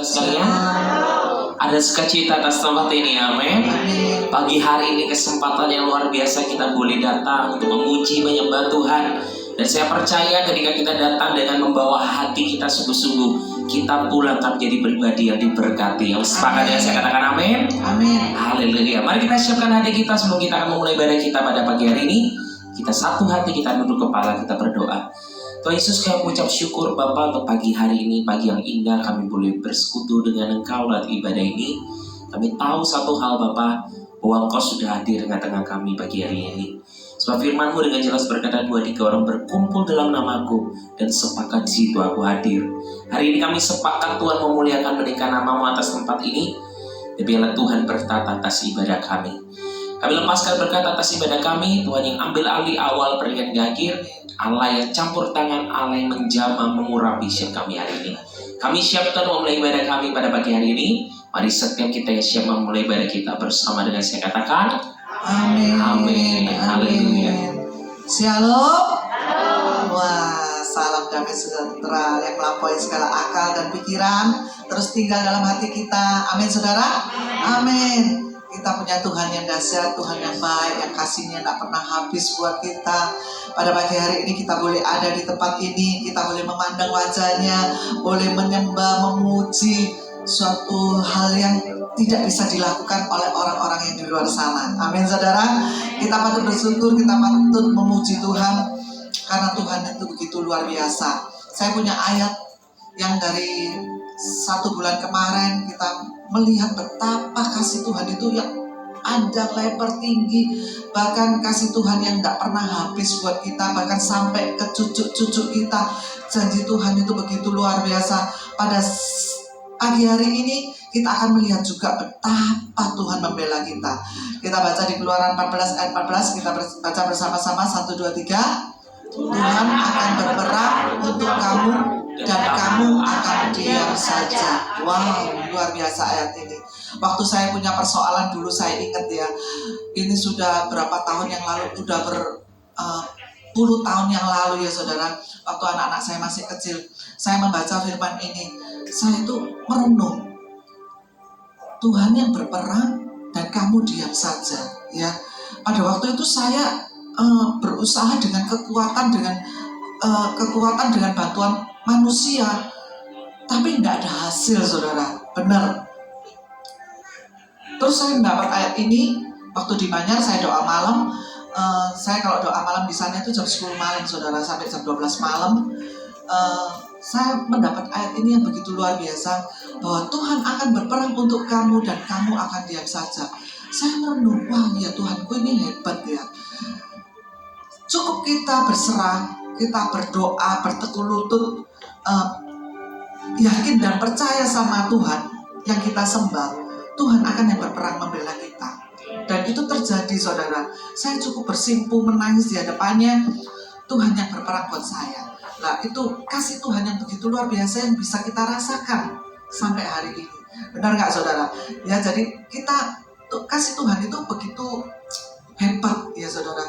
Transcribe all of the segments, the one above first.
sekalian? Ada sukacita atas tempat ini, amin. Pagi hari ini kesempatan yang luar biasa kita boleh datang untuk memuji menyembah Tuhan. Dan saya percaya ketika kita datang dengan membawa hati kita sungguh-sungguh, kita pulang akan menjadi pribadi yang diberkati. Yang sepakat dengan saya katakan amin. Amin. Haleluya. Mari kita siapkan hati kita sebelum kita akan memulai ibadah kita pada pagi hari ini. Kita satu hati, kita duduk kepala, kita berdoa. Tuhan Yesus, kami mengucap syukur Bapa untuk pagi hari ini, pagi yang indah kami boleh bersekutu dengan Engkau dalam ibadah ini. Kami tahu satu hal Bapa, bahwa Engkau sudah hadir di tengah kami pagi hari ini. Sebab firman-Mu dengan jelas berkata 2-3 orang berkumpul dalam nama-Ku dan sepakat di situ Aku hadir. Hari ini kami sepakat Tuhan memuliakan meninggikan nama-Mu atas tempat ini. Dan biarlah Tuhan bertata atas ibadah kami. Kami lepaskan berkat atas ibadah kami. Tuhan yang ambil alih awal peringatan akhir. Allah yang campur tangan, Allah yang menjamah mengurapi siap kami hari ini. Kami siapkan memulai ibadah kami pada pagi hari ini. Mari setiap kita yang siap memulai ibadah kita bersama dengan saya katakan Amin. Amin. Haleluya. Shalom. Wah, salam damai sejahtera yang melampaui segala akal dan pikiran, terus tinggal dalam hati kita. Amin, saudara. Amin. Kita punya Tuhan yang dahsyat, Tuhan yang baik, yang kasihnya tidak pernah habis buat kita. Pada pagi hari ini kita boleh ada di tempat ini, kita boleh memandang wajahnya, boleh menyembah, memuji, suatu hal yang tidak bisa dilakukan oleh orang-orang yang di luar sana. Amin, saudara. Kita patut bersyukur, kita patut memuji Tuhan, karena Tuhan itu begitu luar biasa. Saya punya ayat yang dari 1 bulan kemarin kita melihat betapa kasih Tuhan itu yang panjang, lebar, tinggi, bahkan kasih Tuhan yang tidak pernah habis buat kita, bahkan sampai ke cucu-cucu kita. Janji Tuhan itu begitu luar biasa. Pada pagi hari ini kita akan melihat juga betapa Tuhan membela kita. Kita baca di Keluaran 14 ayat 14, kita baca bersama-sama 1, 2, 3. Tuhan akan berperang untuk kamu dan kamu akan diam saja. Wow, luar biasa ayat ini. Waktu saya punya persoalan dulu, saya ingat ya, ini sudah berapa tahun yang lalu, sudah puluh tahun yang lalu ya saudara. Waktu anak-anak saya masih kecil, saya membaca firman ini, saya itu merenung, Tuhan yang berperang dan kamu diam saja. Ya, pada waktu itu saya berusaha dengan kekuatan dengan bantuan manusia, tapi tidak ada hasil, saudara. Benar. Terus saya mendapat ayat ini waktu di Manyar, saya doa malam. Saya kalau doa malam di sana itu jam 10 malam, saudara, sampai jam 12 malam. Saya mendapat ayat ini yang begitu luar biasa, bahwa Tuhan akan berperang untuk kamu dan kamu akan diam saja. Saya merenung, wah ya Tuhanku ini hebat ya. Cukup kita berserah, kita berdoa, bertekuk lutut, yakin dan percaya sama Tuhan yang kita sembah, Tuhan akan yang berperang membela kita. Dan itu terjadi, saudara. Saya cukup bersimpuh menangis di hadapannya, Tuhan yang berperang buat saya. Nah, itu kasih Tuhan yang begitu luar biasa yang bisa kita rasakan sampai hari ini. Benar nggak, saudara? Ya, jadi kita kasih Tuhan itu begitu hebat ya, saudara.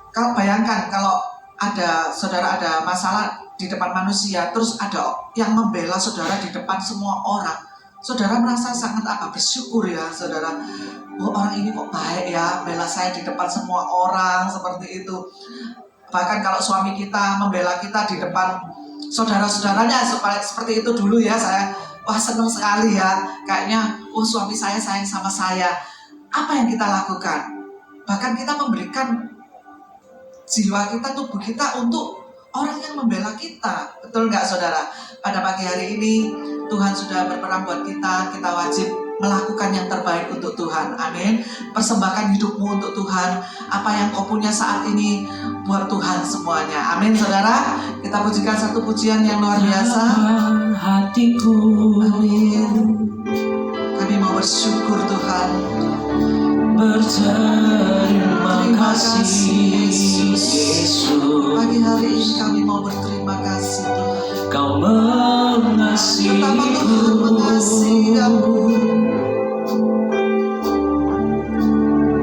Kalau bayangkan kalau saudara ada masalah di depan manusia, terus ada yang membela saudara di depan semua orang, saudara merasa sangat bersyukur ya, saudara. Oh, orang ini kok baik ya, bela saya di depan semua orang seperti itu. Bahkan kalau suami kita membela kita di depan saudara-saudaranya seperti itu dulu ya, saya wah senang sekali ya. Kayaknya suami saya sayang sama saya. Apa yang kita lakukan? Bahkan kita memberikan jiwa kita, tubuh kita untuk orang yang membela kita. Betul nggak, saudara? Pada pagi hari ini Tuhan sudah berperang buat kita. Kita wajib melakukan yang terbaik untuk Tuhan. Amin. Persembahkan hidupmu untuk Tuhan. Apa yang kau punya saat ini buat Tuhan semuanya. Amin, saudara. Kita pujikan satu pujian yang luar biasa. Hatiku. Amin. Kami mau bersyukur Tuhan. Berterima kasih Yesus. Pagi hari ini kami mau berterima kasih Tuhan. Kau mengasihiku. Betapa Tuhan mengasihi kamu.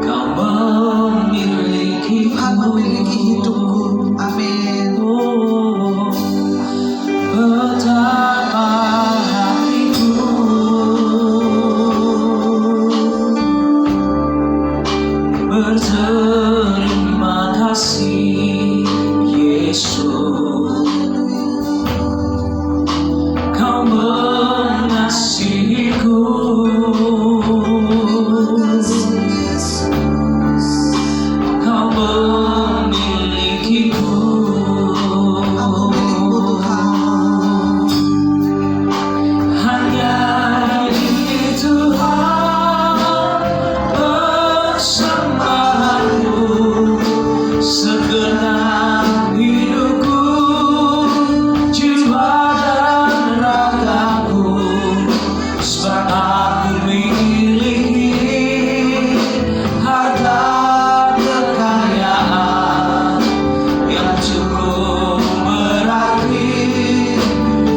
Kau memiliki Tuhan memiliki hidupku. Amin. Betapa mengasihiku, Kau memilikiku. Aku milikmu Tuhan. Hanya ini Tuhan bersamaku, segenap hidupku, jiwa dan ragaku, sebab aku miliki harta kekayaan yang cukup berarti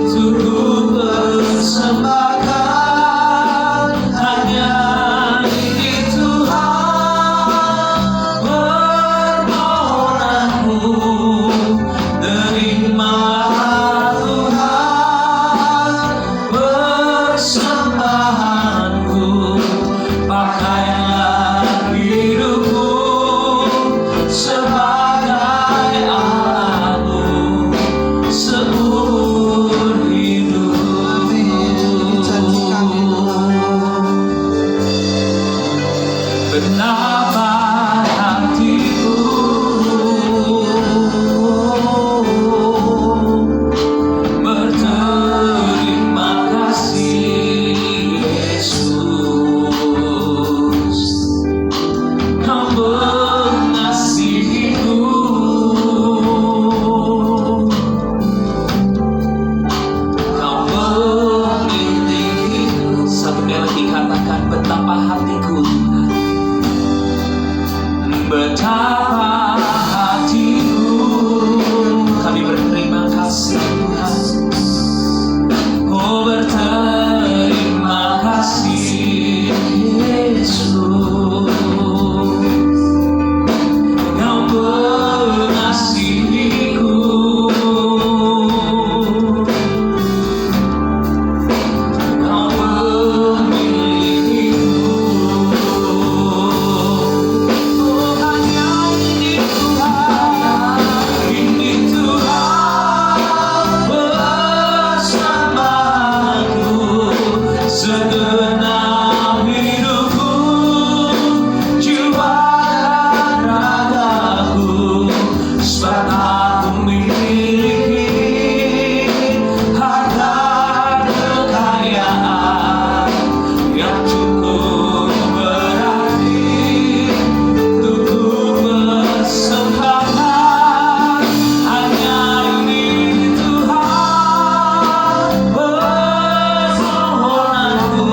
untuk ku persembahkan. Hanya ini Tuhan permohonanku, terimalah Tuhan persembahanku, pakailah hidupku sebagai Allahku seumur hidup. Janji kami Tuhan. Betapa hatiku berterima kasih, Yesus. Kau mengasihiku, Kau memilikiku. Satu kali lagi katakan, betapa hatiku Tuhan, betapa hatiku. Kami berterima kasih Tuhan. Oh, berterima kasih Yesus. Kau mengasihiku, Kau memilikiku. Oh, hanya ini Tuhan, ini Tuhan bersamaku, segenap hidupku, jiwa dan ragaku, sebab aku miliki harta kekayaan yang cukup berarti untuk ku persembahkan. Hanya ini Tuhan permohonanku,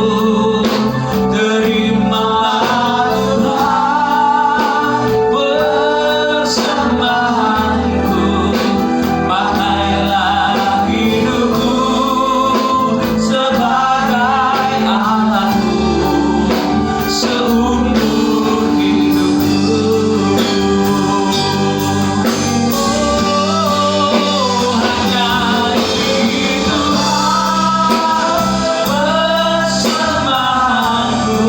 terimalah Tuhan persembahanku, pakailah hidupku sebagai Allahku seumur hidupku. Oh, hanya ini Tuhan persembahanku,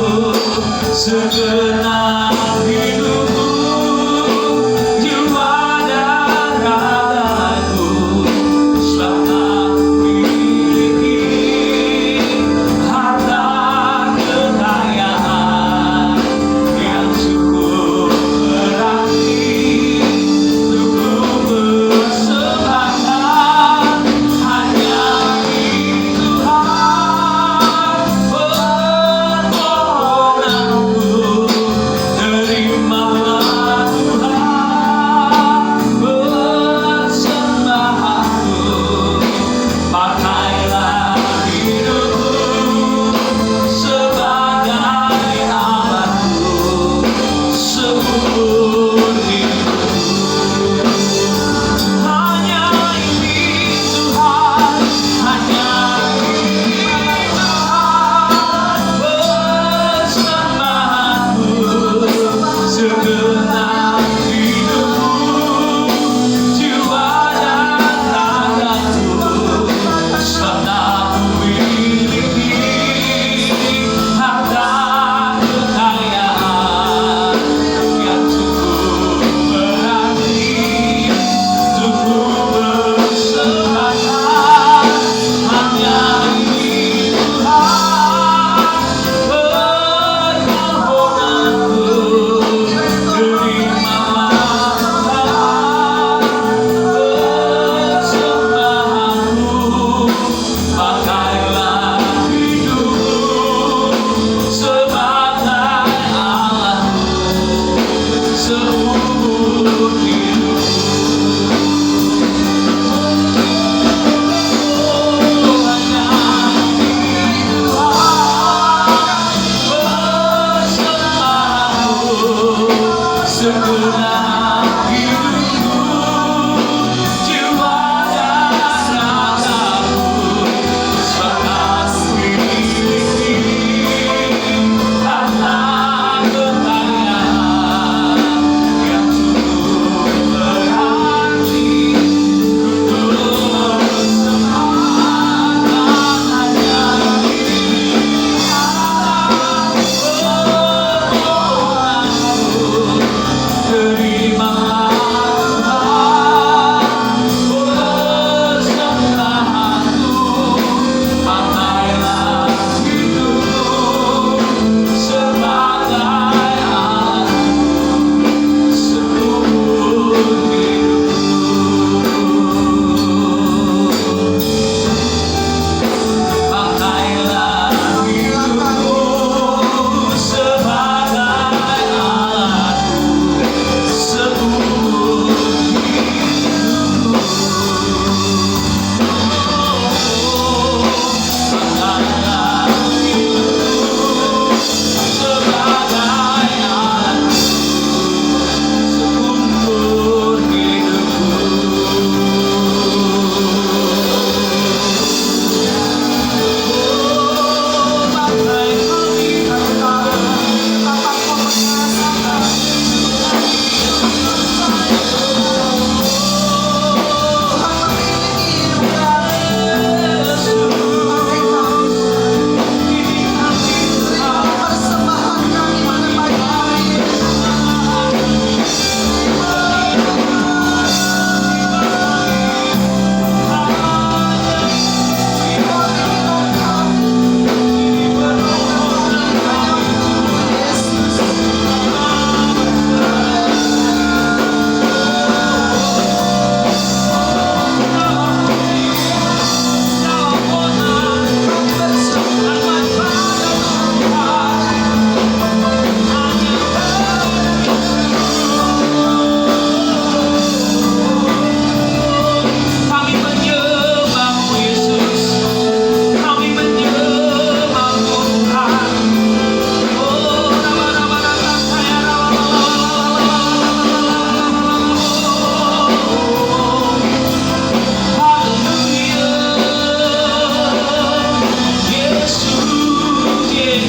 segenap hidupku, jiwa dan ragaku, sebab aku miliki harta kekayaan yang cukup berarti untuk ku persembahkan. Hanya ini Tuhan permohonanku,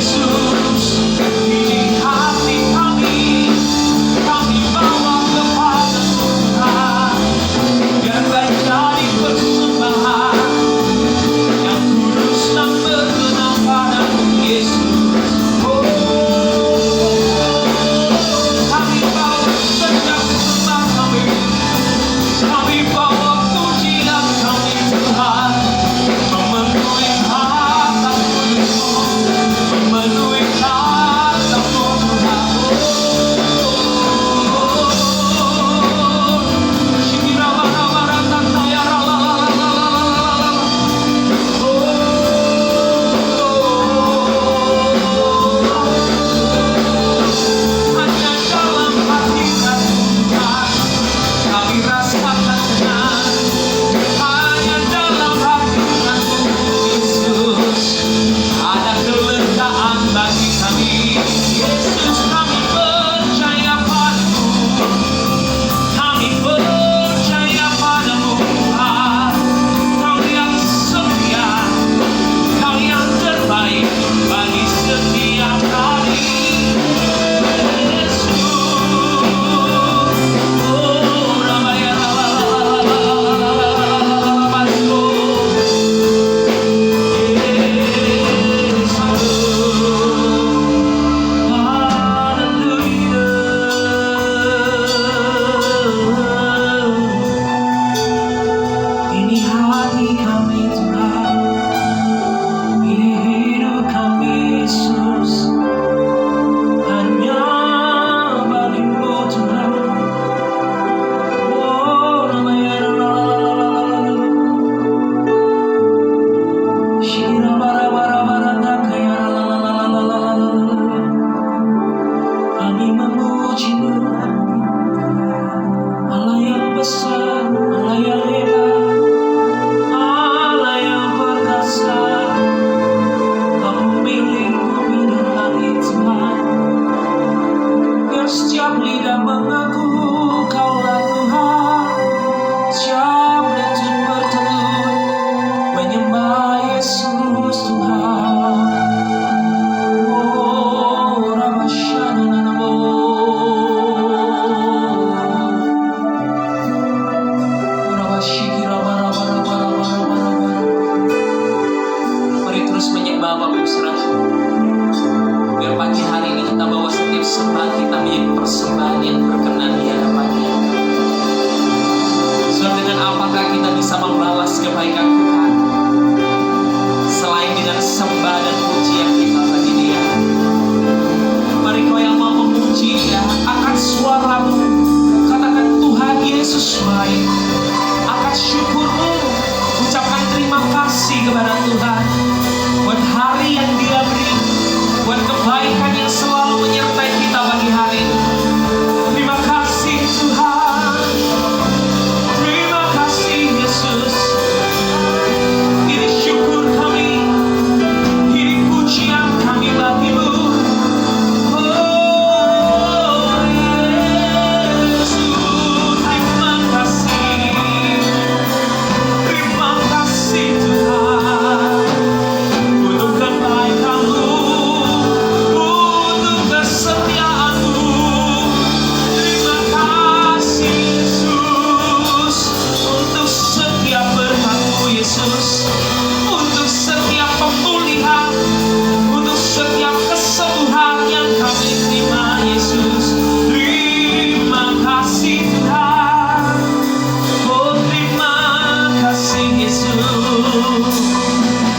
Yesus, ini hati kami bawa kepada Tuhan, biar menjadi persembahan yang kudus dan berkenan padamu Yesus. Oh, kami bawa setiap sembah kami bawa pujian kami Tuhan, memenuhi kata kudus-Mu, memenuhi kata-Mu Tuhan. Hanya dalam hati Tuhan kami rasakan tenang. Hanya dalam hati Yesus ada kelegaan bagi kami. Yesus, kami percaya padamu, kami percaya padamu Tuhan. Kau yang setia, Kau yang terbaik bagi setiap kami. Yesus, oh Ramaya ini hati kami Tuhan, ini hidup kami Yesus, hanya bagimu Tuhan. Oh Ramaya Shira bara bara bara takaya kami memuji-Mu, Allah yang besar, Allah yang hebat, Allah yang perkasa. Kamu milik bumi dan langit Tuhan, biar setiap lidah mengaku Kaulah Tuhan, setiap lutut bertelut menyembah Yesus Tuhan. Oh Ramashananamo, mari terus menyembah Bapak Saudara. Biar pagi hari ini kita bawa setiap sembah kita menjadi persembahan yang berkenan di hadapan-Nya. Sebab dengan apakah kita bisa membalas kebaikan Tuhan selain dengan sembah dan pujian kita bagi Dia? Mari kau yang mau memuji Dia, angkat suaramu, katakan Tuhan Yesus baik. Angkat syukurmu, ucapkan terima kasih kepada Tuhan buat hari yang Dia beri, buat kebaikan yang selalu menyertai kita pagi hari ini. Terima kasih Tuhan, terima kasih Yesus. Ini syukur kami, ini pujian kami bagi-Mu. Oh Yesus, terima kasih Tuhan untuk kebaikan-Mu, untuk kesetiaan-Mu. Terima kasih Yesus untuk setiap berkat-Mu Yesus, untuk setiap pemulihan, untuk setiap kesembuhan yang kami terima Yesus. Terima kasih Tuhan, oh terima kasih Yesus.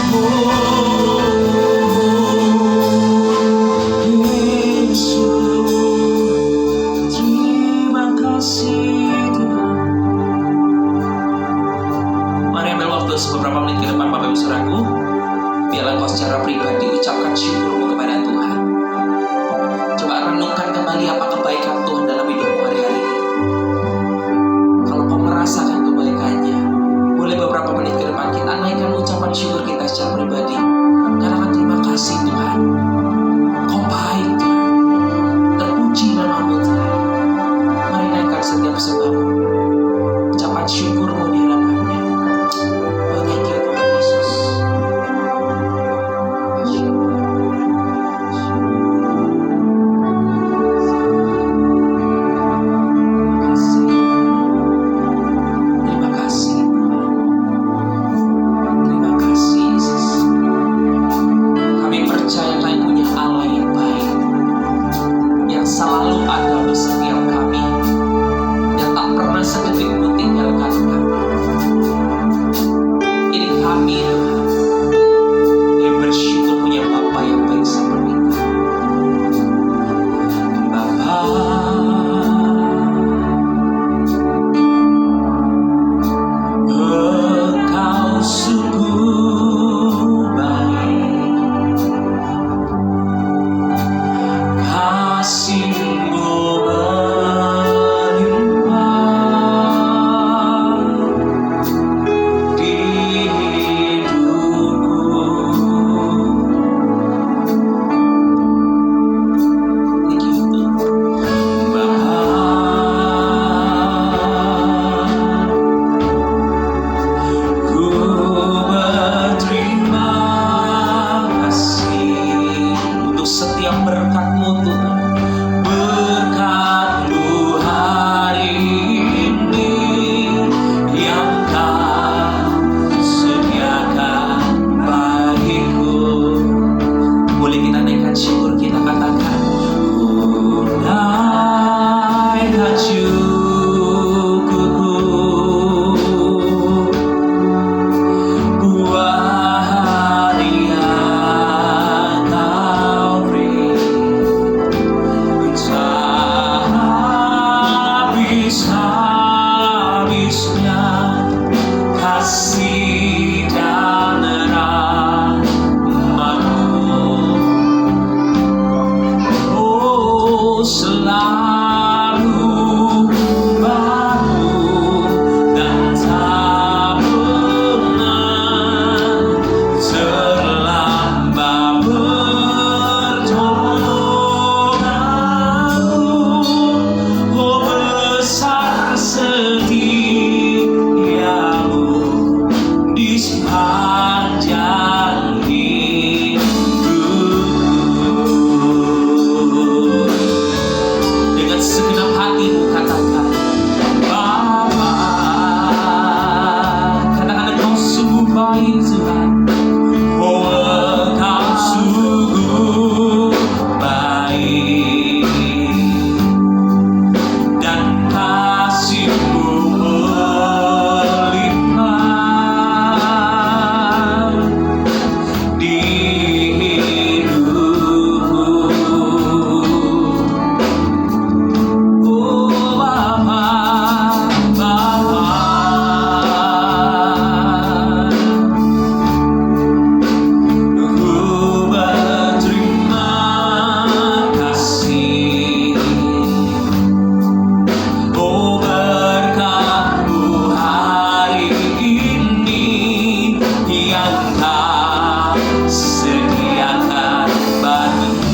Oh Yesus, terima kasih Tuhan. Mari ambil waktu beberapa menit ke depan Bapak Ibu Saudaraku, biarlah kau secara pribadi ucapkan syukurmu kepada Tuhan. Coba renungkan kembali apa kebaikan Tuhan dalam hidupmu hari-hari ini. Kalau kau merasakan kebaikannya, boleh beberapa menit ke depan kita naikkan ucapan syukur kita secara pribadi. Katakan terima kasih Tuhan, Kau baik Tuhan, terpuji nama-Mu Tuhan. Mari naikkan setiap sembahmu, ucapan syukurmu di hadapan-Nya. Oh thank you Tuhan Yesus.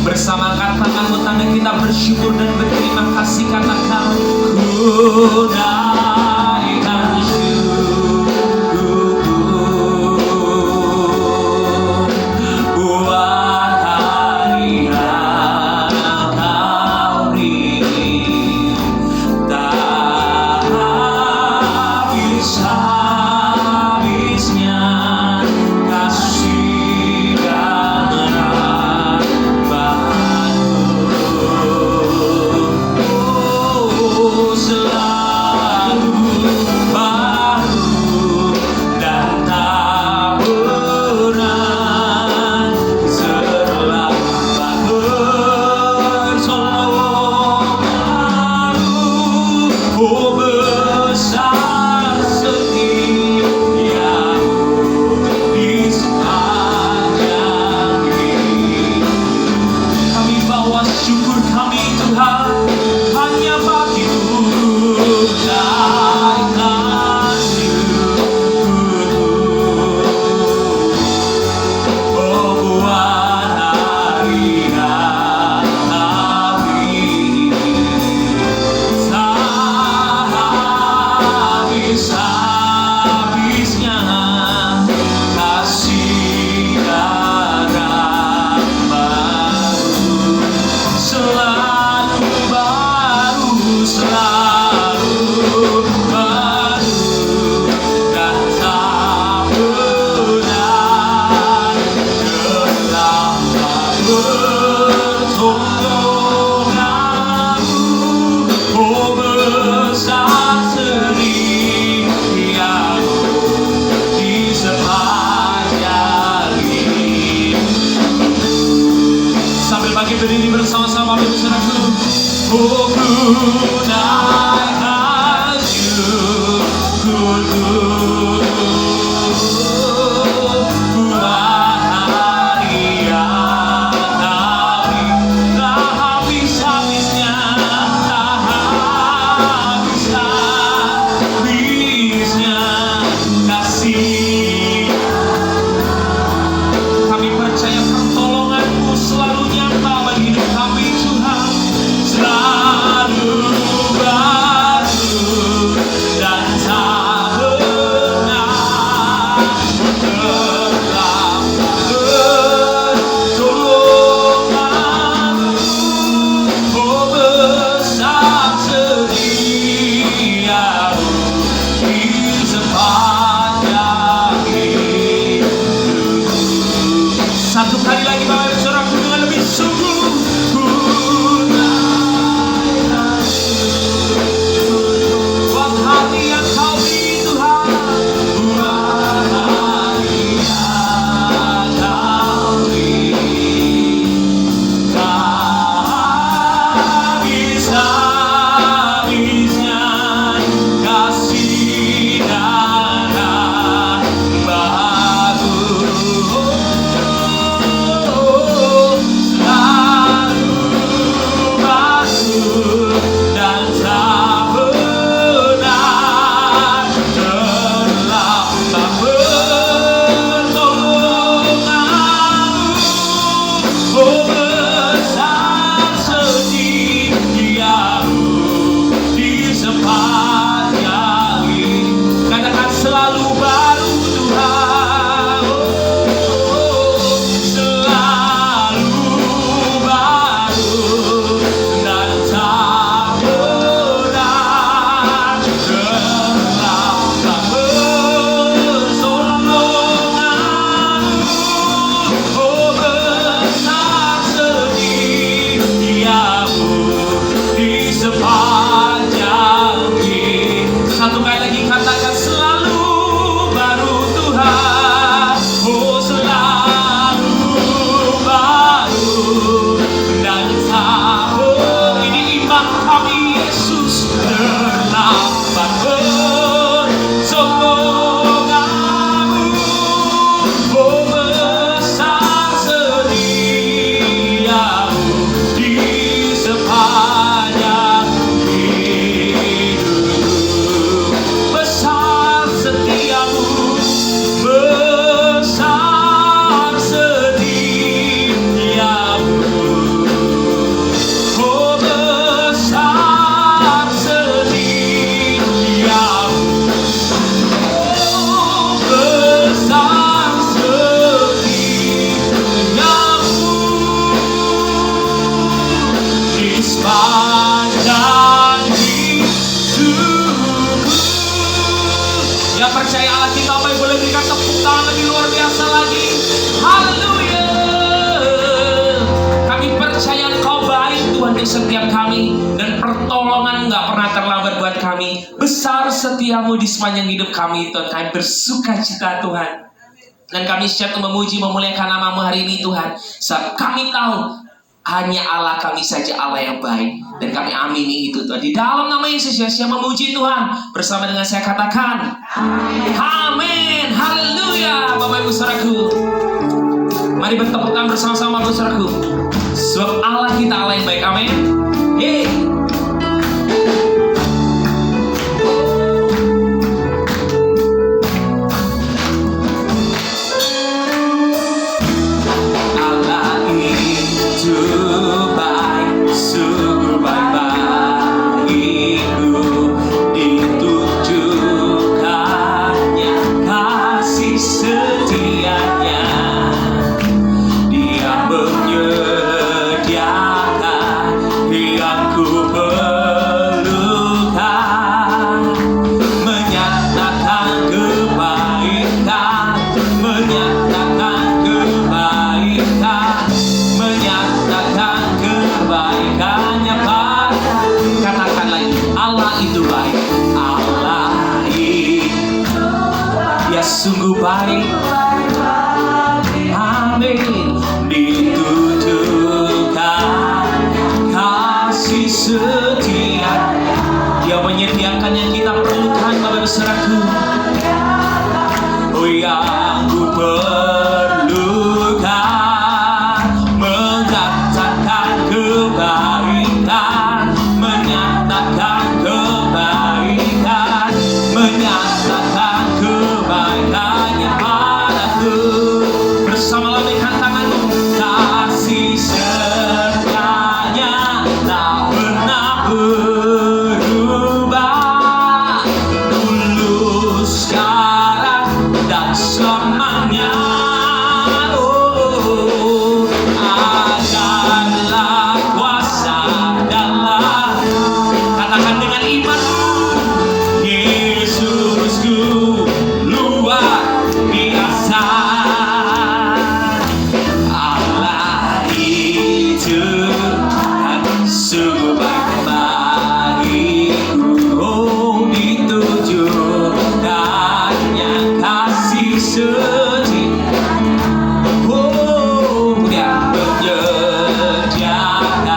Bersama katakan tetangga kita bersyukur dan berterima kasih, katakan ku naikkan syukur buat hari yang kau beri, tak habis-habisnya kasih dan selalu baru dan tak pernah terlambat bersolok baru. Oh besar setiamu di sepanjang hidup. Kami bawa syukur kami Tuhan hanya bagi-Mu, naikkan syukur oh buat hari yang kami tak habis-habisnya kasih dan rahmat-Mu, selalu baru, selalu baru dan tak pernah terlambat pertolongan-Mu. Oh besar setiamu di sepanjang hidup. Sambil bagi berdiri bersama-sama saudaraku. Oh ku naikkan syukur buat hari yang kami tak habis-habisnya, tak habis-habisnya kasih. Kami percaya pertolongan-Mu selalu nyata bagi hidup kami Tuhan, selalu baru dan tak pernah terlambat pertolongan-Mu. Oh besar setiamu di sepanjang hidup. Satu kali lagi Bapak Ibu Saudaraku dengan lebih sungguh ku naikkan syukur buat hari yang Kau beri Tuhan, buat hari yang Kau beri, tak habis-habisnya kasih dan rahmat-Mu. Selalu percaya Allah kita, Bapak Ibu, boleh berikan tepuk tangan lebih luar biasa lagi. Haleluya. Kami percaya Engkau baik Tuhan di setiap kami, dan pertolongan nggak pernah terlambat buat kami. Besar setiamu di sepanjang hidup kami Tuhan. Kami bersuka cita Tuhan, dan kami siap memuji memuliakan nama-Mu hari ini Tuhan. Sebab kami tahu hanya Allah kami saja Allah yang baik, dan kami amini itu Tuhan. Di dalam nama Yesus ya, siap memuji Tuhan. Bersama dengan saya katakan amin. Haleluya. Bapak Ibu saudaraku, mari bertepuk tangan bersama-sama Bapak Ibu saudaraku. Sebab Allah kita Allah yang baik. Amin. Yeay. Sungguh baik, amin. Ditujukan kasih setia, Dia menyediakan yang kita perlukan Bapak Ibu saudaraku. Oh yang ku perlukan, menyatakan kebaikan, menyatakan kebaikan, menyatakan kebaikannya padaku. Bersama lambaikan tanganmu. Kasih setianya tak pernah berubah, dulu sekarang dan selamanya. Oh, adalah kuasa dalam, katakan dengan imanmu, Yesusku luar biasa. Allah itu kan sungguh baik bagiku. Oh, ditujukannya kasih setia. Oh, Dia menyediakan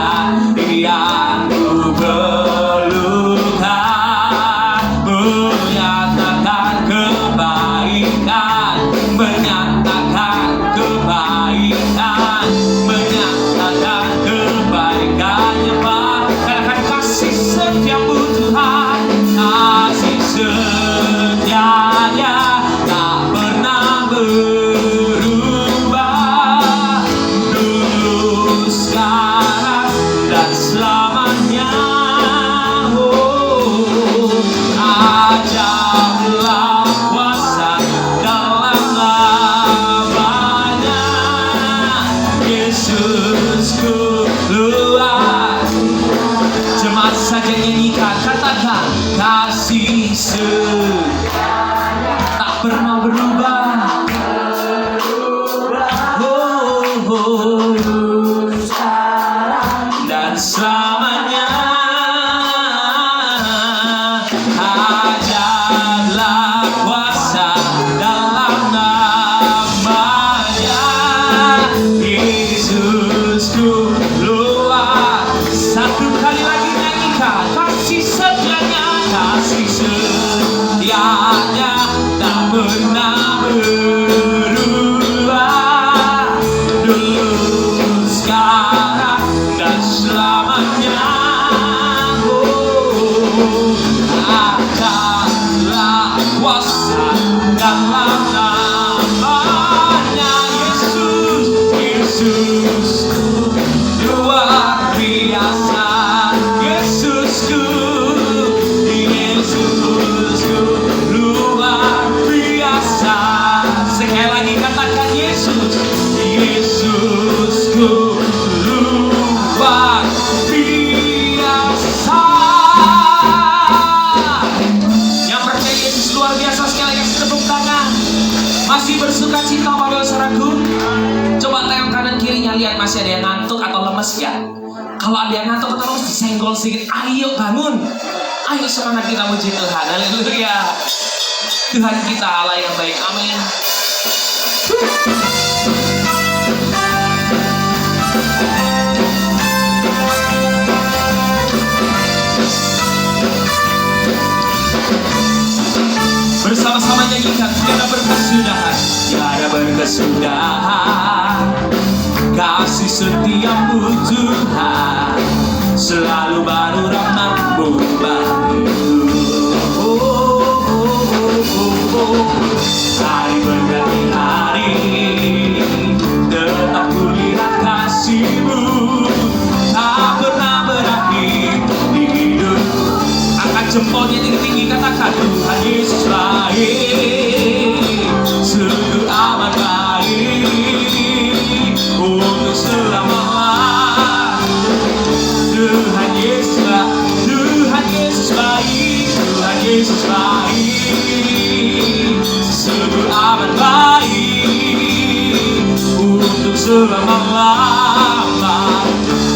yang ku perlukan, menyatakan kebaikan, menyatakan kebaikan, menyatakan kebaikannya Pak. Katakan kasih setiamu Tuhan, kasih setianya tak pernah berubah, dulu sekarang dan selamanya. Oh, ajaiblah kuasa dalam namanya, Yesusku luar. Jemaat saja nyanyikan, katakan kasih tak pernah berubah. Oh, dan selamanya. Ajaiblah kuasa dalam namanya, Yesusku luar. Satu kali lagi nyanyikan, kasih setianya tak pernah berubah, dulu sekarang dan selamanya. Oh, adalah kuasa dalam namanya, Yesus luar biasa. Yesusku luar biasa. Sekali lagi katakan Yesusku luar biasa. Yang percaya Yesus luar biasa sekali lagi tepuk lihat masih ada yang ngantuk atau lemes ya? Kalau ada yang ngantuk atau lemes disenggol sedikit, ayo bangun. Ayo semangat kita puji Tuhan. Haleluya. Tuhan kita Allah yang baik. Amin. Bersama-sama nyanyikan tiada berkesudahan, tiada berkesudahan. Kasih setiamu Tuhan, selalu baru rahmat-Mu baru. Hari berganti hari, tetap kulihat kasih-Mu, tak pernah berakhir di hidup. Angkat jempolnya tinggi-tinggi, katakan Tuhan Yesus baik, sungguh amat baik, untuk selama-lamanya. Tuhan Yesus baik, Tuhan Yesus baik, Tuhan Yesus baik, sungguh amat baik, untuk selama-lamanya.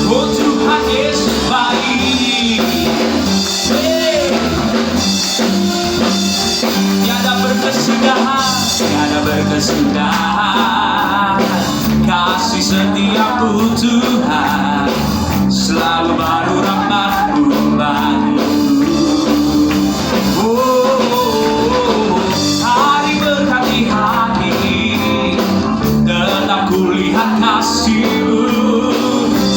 Oh Tuhan Yesus baik. Tiada berkesudahan, tiada berkesudahan. Kasih setiamu Tuhan, selalu baru rahmat-Mu baru. Oh, hari berganti hari, tetap kulihat kasih-Mu,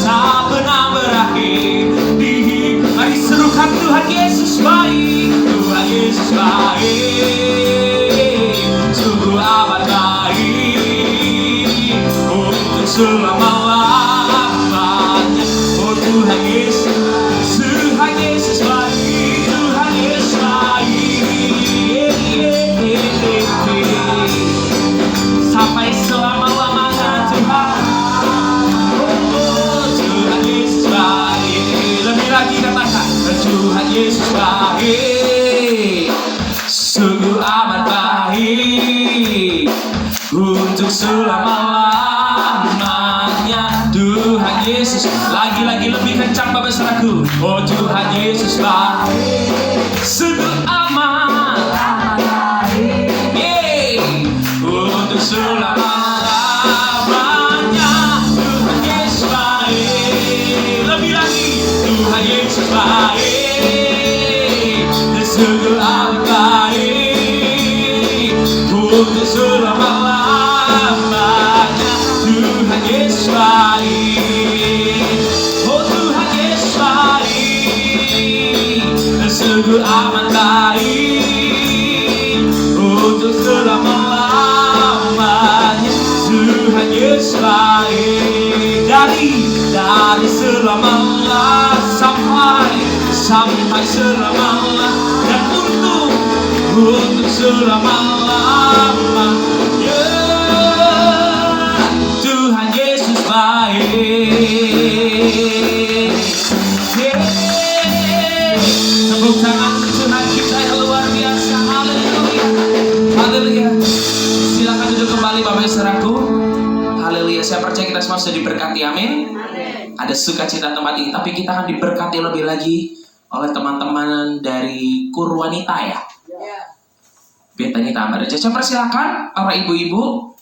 tak pernah berakhir di hidup. Mari serukan Tuhan Yesus baik, Tuhan Yesus baik, sungguh amat baik, untuk selama-lamanya. Oh Tuhan Yesus, Tuhan Yesus baik, Tuhan Yesus baik, sampai selama-lamanya Tuhan. Oh Tuhan Yesus baik, lebih lagi katakan Tuhan Yesus baik, sungguh amat baik, untuk selama-lamanya. Tuhan Yesus, lagi-lagi lebih kencang Bapak Saudaraku. Oh Tuhan Yesus baik, sungguh amat baik, untuk selama-lamanya. Tuhan Yesus baik, lebih lagi Tuhan Yesus baik, sungguh amat baik, untuk selama-lamanya. Tuhan Yesus baik, oh Tuhan Yesus baik, sungguh amat baik, untuk selama-lamanya. Tuhan Yesus baik, dari selama-lamanya sampai selama-lamanya, dan untuk selama-lamanya. Tuhan Yesus baik. Tepuk tangan Tuhan kita yang luar biasa. Haleluya, haleluya. Silakan duduk kembali Bapak Saudaraku. Haleluya. Saya percaya kita semua sudah diberkati. Amin. Ada sukacita tempat ini, tapi kita akan diberkati lebih lagi oleh teman-teman dari Kur Wanita ya. Betani Tamar. Saya persilakan para ibu-ibu.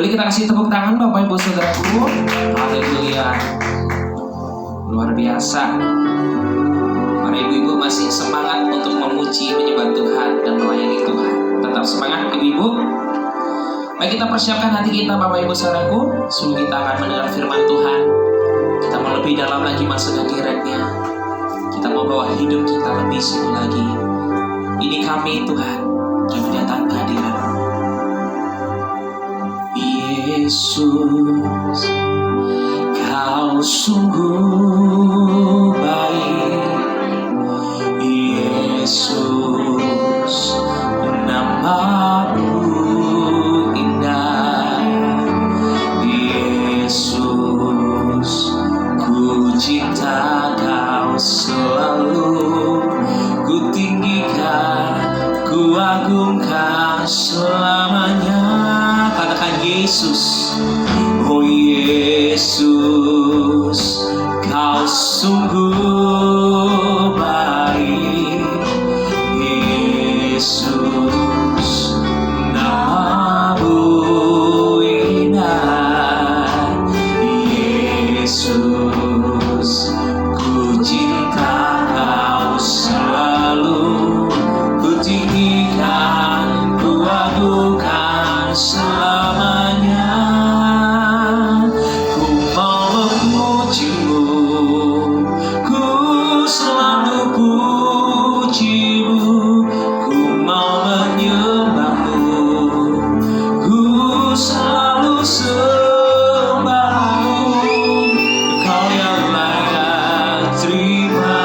Boleh kita kasih tepuk tangan Bapak Ibu Saudaraku. Haleluya. Luar biasa. Para ibu-ibu masih semangat untuk memuji, menyembah Tuhan dan melayani Tuhan. Tetap semangat ibu-ibu. Baik, kita persiapkan hati kita Bapak Ibu Saudaraku. Sebelum kita akan mendengar firman Tuhan, kita mau lebih dalam lagi masuk hadirat-Nya. Kita mau bawa hidup kita lebih sungguh lagi. Ini kami Tuhan, kami datang ke hadirat-Mu. Yesus, Kau sungguh baik. Yesus, nama-Mu indah. Yesus, ku cinta Kau selalu, ku tinggikan, ku agungkan selamanya. Katakan Yesus, oh Yesus, Kau sungguh baik. Yesus, nama-Mu indah. Yesus, ku cinta Kau selalu, ku tinggikan, ku agungkan selamanya. Ku mau memuji-Mu, ku selalu puji-Mu. Ku mau menyembah-Mu, ku selalu sembah-Mu. Kau yang layak terima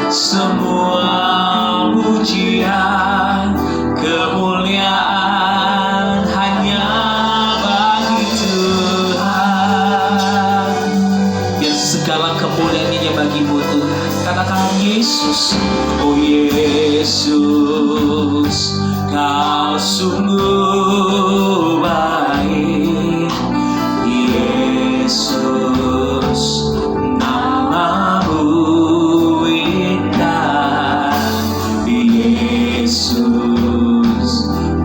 semua pujian, kemuliaan hanya bagi Tuhan. Biar segala kemuliaan-Nya bagi-Mu Tuhan. Katakan Yesus, oh Yesus, Kau sungguh baik. Yesus, nama-Mu indah. Yesus,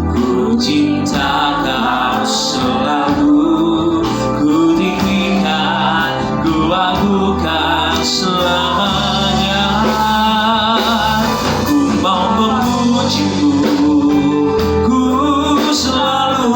ku cinta Kau selalu, ku tinggikan, ku agungkan selamanya. Ku mau memuji-Mu, ku selalu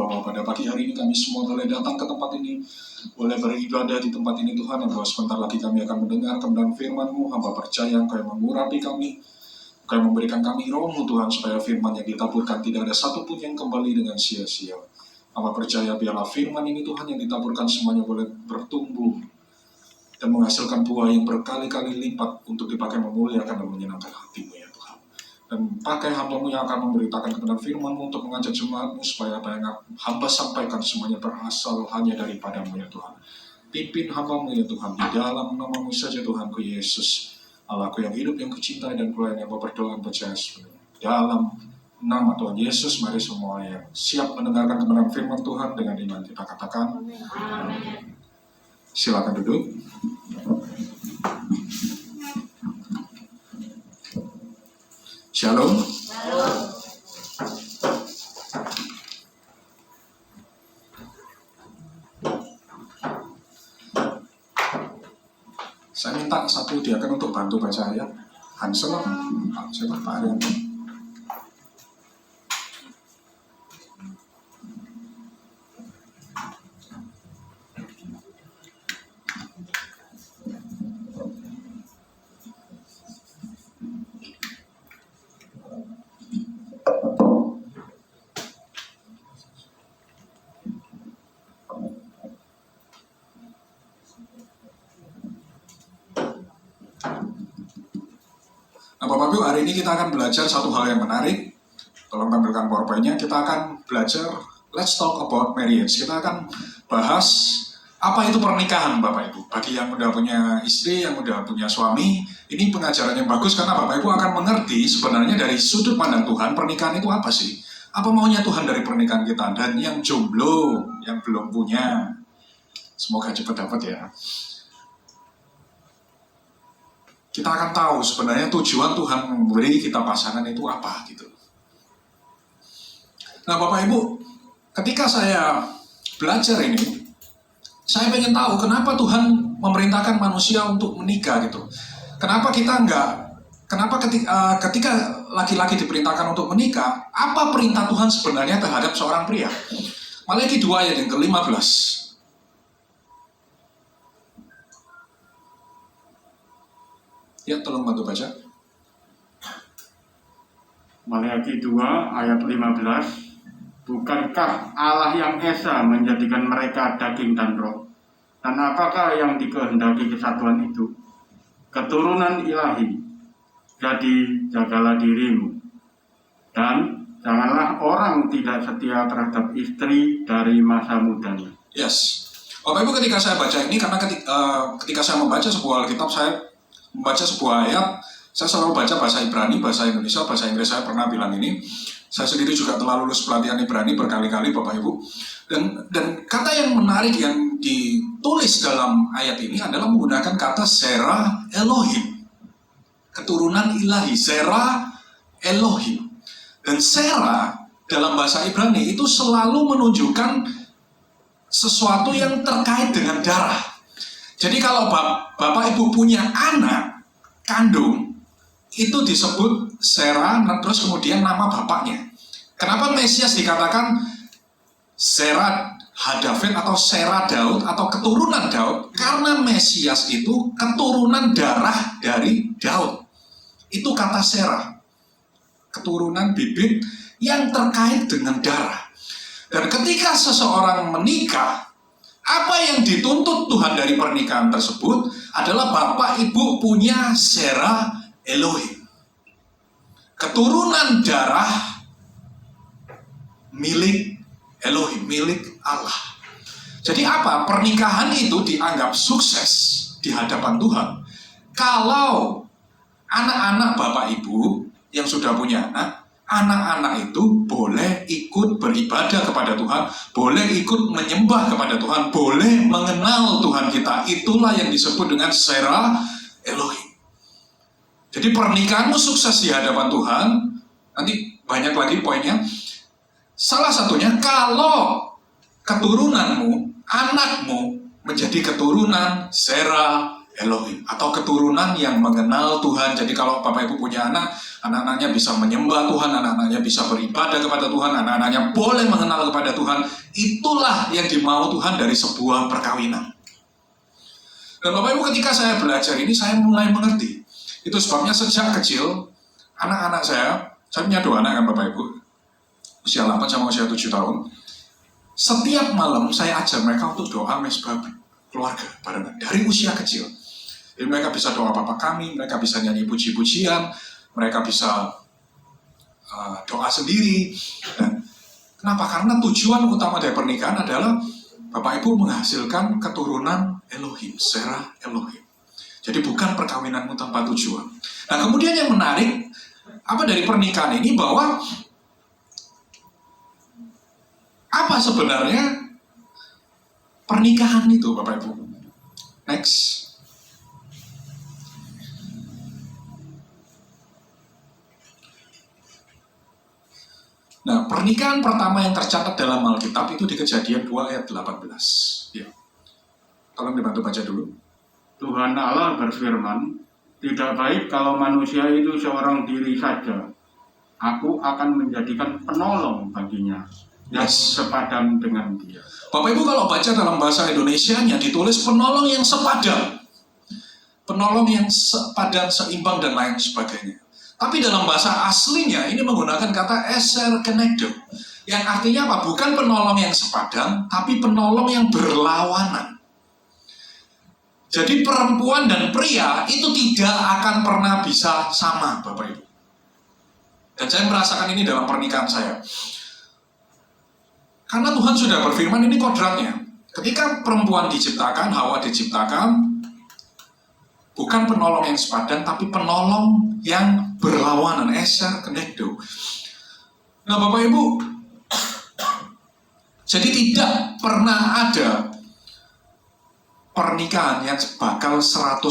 bahwa pada pagi hari ini kami semua boleh datang ke tempat ini, boleh beribadah di tempat ini Tuhan, dan bahwa sebentar lagi kami akan mendengar kebenaran firman-Mu. Hamba percaya Engkau yang mengurapi kami, Engkau yang memberikan kami roh-Mu Tuhan, supaya firman yang ditaburkan tidak ada satupun yang kembali dengan sia-sia. Hamba percaya biarlah firman ini Tuhan yang ditaburkan semuanya boleh bertumbuh dan menghasilkan buah yang berkali-kali lipat untuk dipakai memuliakan dan menyenangkan hati-Mu ya Tuhan. Dan pakai hamba-Mu yang akan memberitakan kebenaran firman-Mu untuk mengajak jemaat-Mu, supaya apa yang hamba sampaikan semuanya berasal hanya daripada-Mu ya Tuhan. Pimpin hamba-Mu ya Tuhan, di dalam nama-Mu saja Tuhanku Yesus, Allahku yang hidup, yang kucintai, dan Kau yang berdoa percaya sepenuhnya. Dalam nama Tuhan Yesus, mari semua yang siap mendengarkan kebenaran firman Tuhan dengan iman kita katakan amin. Silakan duduk. Shalom. Saya minta satu diakan untuk bantu baca ayat. Hansel, siapa Pak Arianto? Nah, Bapak Ibu, hari ini kita akan belajar satu hal yang menarik. Tolong tampilkan PowerPoint-nya. Kita akan belajar Let's Talk About Marriage. Kita akan bahas apa itu pernikahan, Bapak Ibu. Bagi yang udah punya istri, yang udah punya suami, ini pengajaran yang bagus karena Bapak Ibu akan mengerti sebenarnya dari sudut pandang Tuhan, pernikahan itu apa sih? Apa maunya Tuhan dari pernikahan kita? Dan yang jomblo, yang belum punya, semoga cepat dapat ya. Kita akan tahu sebenarnya tujuan Tuhan memberi kita pasangan itu apa gitu. Nah Bapak Ibu, ketika saya belajar ini, saya pengen tahu kenapa Tuhan memerintahkan manusia untuk menikah gitu. Kenapa ketika laki-laki diperintahkan untuk menikah, apa perintah Tuhan sebenarnya terhadap seorang pria? Maliaki 2 ayat yang ke-15. Ya, tolong bantu baca. Maliaki 2 ayat 15. Bukankah Allah yang Esa menjadikan mereka daging dan roh? Dan apakah yang dikehendaki kesatuan itu? Keturunan ilahi. Jadi jagalah dirimu. Dan janganlah orang tidak setia terhadap istri dari masa mudanya. Yes. Bapak Ibu, ketika saya baca ini, karena ketika saya membaca sebuah Alkitab, saya membaca sebuah ayat, saya selalu baca bahasa Ibrani, bahasa Indonesia, bahasa Inggris. Saya pernah bilang ini. Saya sendiri juga telah lulus pelatihan Ibrani berkali-kali, Bapak Ibu. Dan kata yang menarik yang ditulis dalam ayat ini adalah menggunakan kata Serah Elohim. Keturunan ilahi, Serah Elohim. Dan Serah dalam bahasa Ibrani itu selalu menunjukkan sesuatu yang terkait dengan darah. Jadi kalau Bapak Ibu punya anak kandung, itu disebut Serah, terus kemudian nama bapaknya. Kenapa Mesias dikatakan Serah Hadafet atau Serah Daud atau keturunan Daud? Karena Mesias itu keturunan darah dari Daud. Itu kata Serah, keturunan bibit yang terkait dengan darah. Dan ketika seseorang menikah, apa yang dituntut Tuhan dari pernikahan tersebut adalah Bapak Ibu punya Serah Elohim, keturunan darah milik Elohim, milik Allah. Jadi apa? Pernikahan itu dianggap sukses di hadapan Tuhan kalau anak-anak Bapak Ibu yang sudah punya anak-anak itu boleh ikut beribadah kepada Tuhan, boleh ikut menyembah kepada Tuhan, boleh mengenal Tuhan kita. Itulah yang disebut dengan Serah Elohim. Jadi pernikahanmu sukses di hadapan Tuhan. Nanti banyak lagi poinnya. Salah satunya kalau keturunanmu, anakmu menjadi keturunan Serah Elohim, atau keturunan yang mengenal Tuhan. Jadi kalau Bapak Ibu punya anak, anak-anaknya bisa menyembah Tuhan, anak-anaknya bisa beribadah kepada Tuhan, anak-anaknya boleh mengenal kepada Tuhan. Itulah yang dimau Tuhan dari sebuah perkawinan. Dan Bapak Ibu, ketika saya belajar ini, saya mulai mengerti. Itu sebabnya sejak kecil, anak-anak saya punya 2 anak kan Bapak Ibu, usia 8 sama usia 7 tahun. Setiap malam saya ajar mereka untuk doa mesbah keluarga barengan, dari usia kecil. Jadi mereka bisa doa Bapa Kami, mereka bisa nyanyi puji-pujian, mereka bisa doa sendiri. Dan kenapa? Karena tujuan utama dari pernikahan adalah Bapak Ibu menghasilkan keturunan Elohim, Serah Elohim. Jadi bukan perkawinanmu tanpa tujuan. Nah kemudian yang menarik, apa dari pernikahan ini, bahwa apa sebenarnya pernikahan itu Bapak Ibu? Next. Nah, pernikahan pertama yang tercatat dalam Alkitab itu di Kejadian 2 ayat 18. Ya. Tolong dibantu baca dulu. Tuhan Allah berfirman, tidak baik kalau manusia itu seorang diri saja. Aku akan menjadikan penolong baginya yang sepadan dengan dia. Bapak Ibu kalau baca dalam bahasa Indonesianya ditulis penolong yang sepadan. Penolong yang sepadan, seimbang, dan lain sebagainya. Tapi dalam bahasa aslinya ini menggunakan kata eser kenegdo, yang artinya apa? Bukan penolong yang sepadan, tapi penolong yang berlawanan. Jadi perempuan dan pria itu tidak akan pernah bisa sama, Bapak Ibu. Dan saya merasakan ini dalam pernikahan saya. Karena Tuhan sudah berfirman, ini kodratnya. Ketika perempuan diciptakan, Hawa diciptakan, bukan penolong yang sepadan, tapi penolong yang berlawanan, eser kenegdo. Nah Bapak Ibu, jadi tidak pernah ada pernikahan yang bakal 100%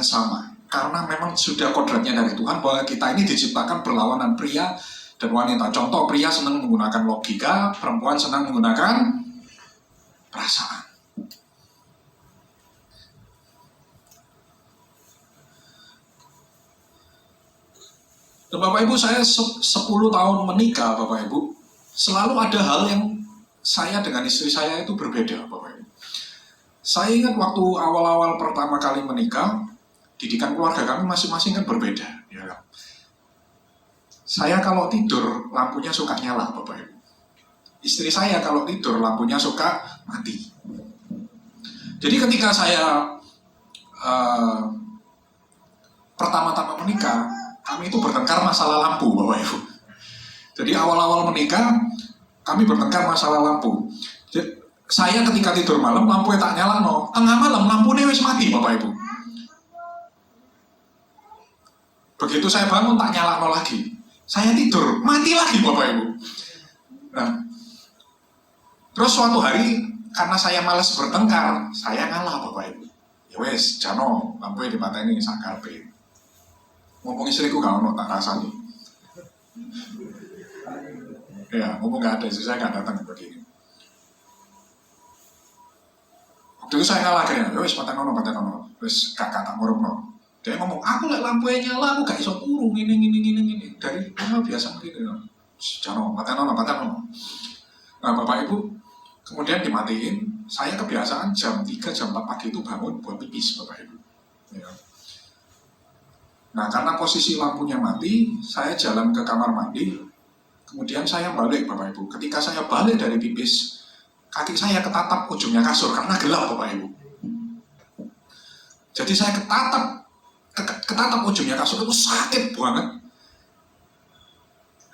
sama. Karena memang sudah kodratnya dari Tuhan bahwa kita ini diciptakan berlawanan, pria dan wanita. Contoh, pria senang menggunakan logika, perempuan senang menggunakan perasaan. Dan Bapak Ibu, saya 10 tahun menikah Bapak Ibu, selalu ada hal yang saya dengan istri saya itu berbeda Bapak Ibu. Saya ingat waktu awal-awal pertama kali menikah, didikan keluarga kami masing-masing kan berbeda, ya kan? Saya kalau tidur lampunya suka nyala Bapak Ibu. Istri saya kalau tidur lampunya suka mati. Jadi ketika saya pertama-tama menikah, kami itu bertengkar masalah lampu Bapak Ibu. Jadi awal-awal menikah kami bertengkar masalah lampu. Jadi, saya ketika tidur malam lampunya tak nyala, no. Tengah malam lampunya wis mati Bapak Ibu. Begitu saya bangun tak nyala no lagi. Saya tidur mati lagi Bapak Ibu. Nah, terus suatu hari karena saya malas bertengkar, saya ngalah Bapak Ibu. Ya wes, jano lampunya dimateni sakarpe. Ngomong istriku gak ono tak rasani. Ya, ngomong gak ada, istri saya gak datang begini. Waktu itu saya ngalah kayaknya, wes paten ono, wes kakak tak ngurung. Dia ngomong, aku liat lampunya nyala, aku gak iso turu, gini. Dari rumah biasa gitu. Jano, paten ono. Nah Bapak Ibu, kemudian dimatiin, saya kebiasaan jam 3, jam 4 pagi itu bangun buat pipis Bapak Ibu. Ya. Nah karena posisi lampunya mati, saya jalan ke kamar mandi, kemudian saya balik Bapak Ibu. Ketika saya balik dari pipis, kaki saya ketatap ujungnya kasur karena gelap Bapak Ibu. Jadi saya ketatap ujungnya kasur itu sakit banget.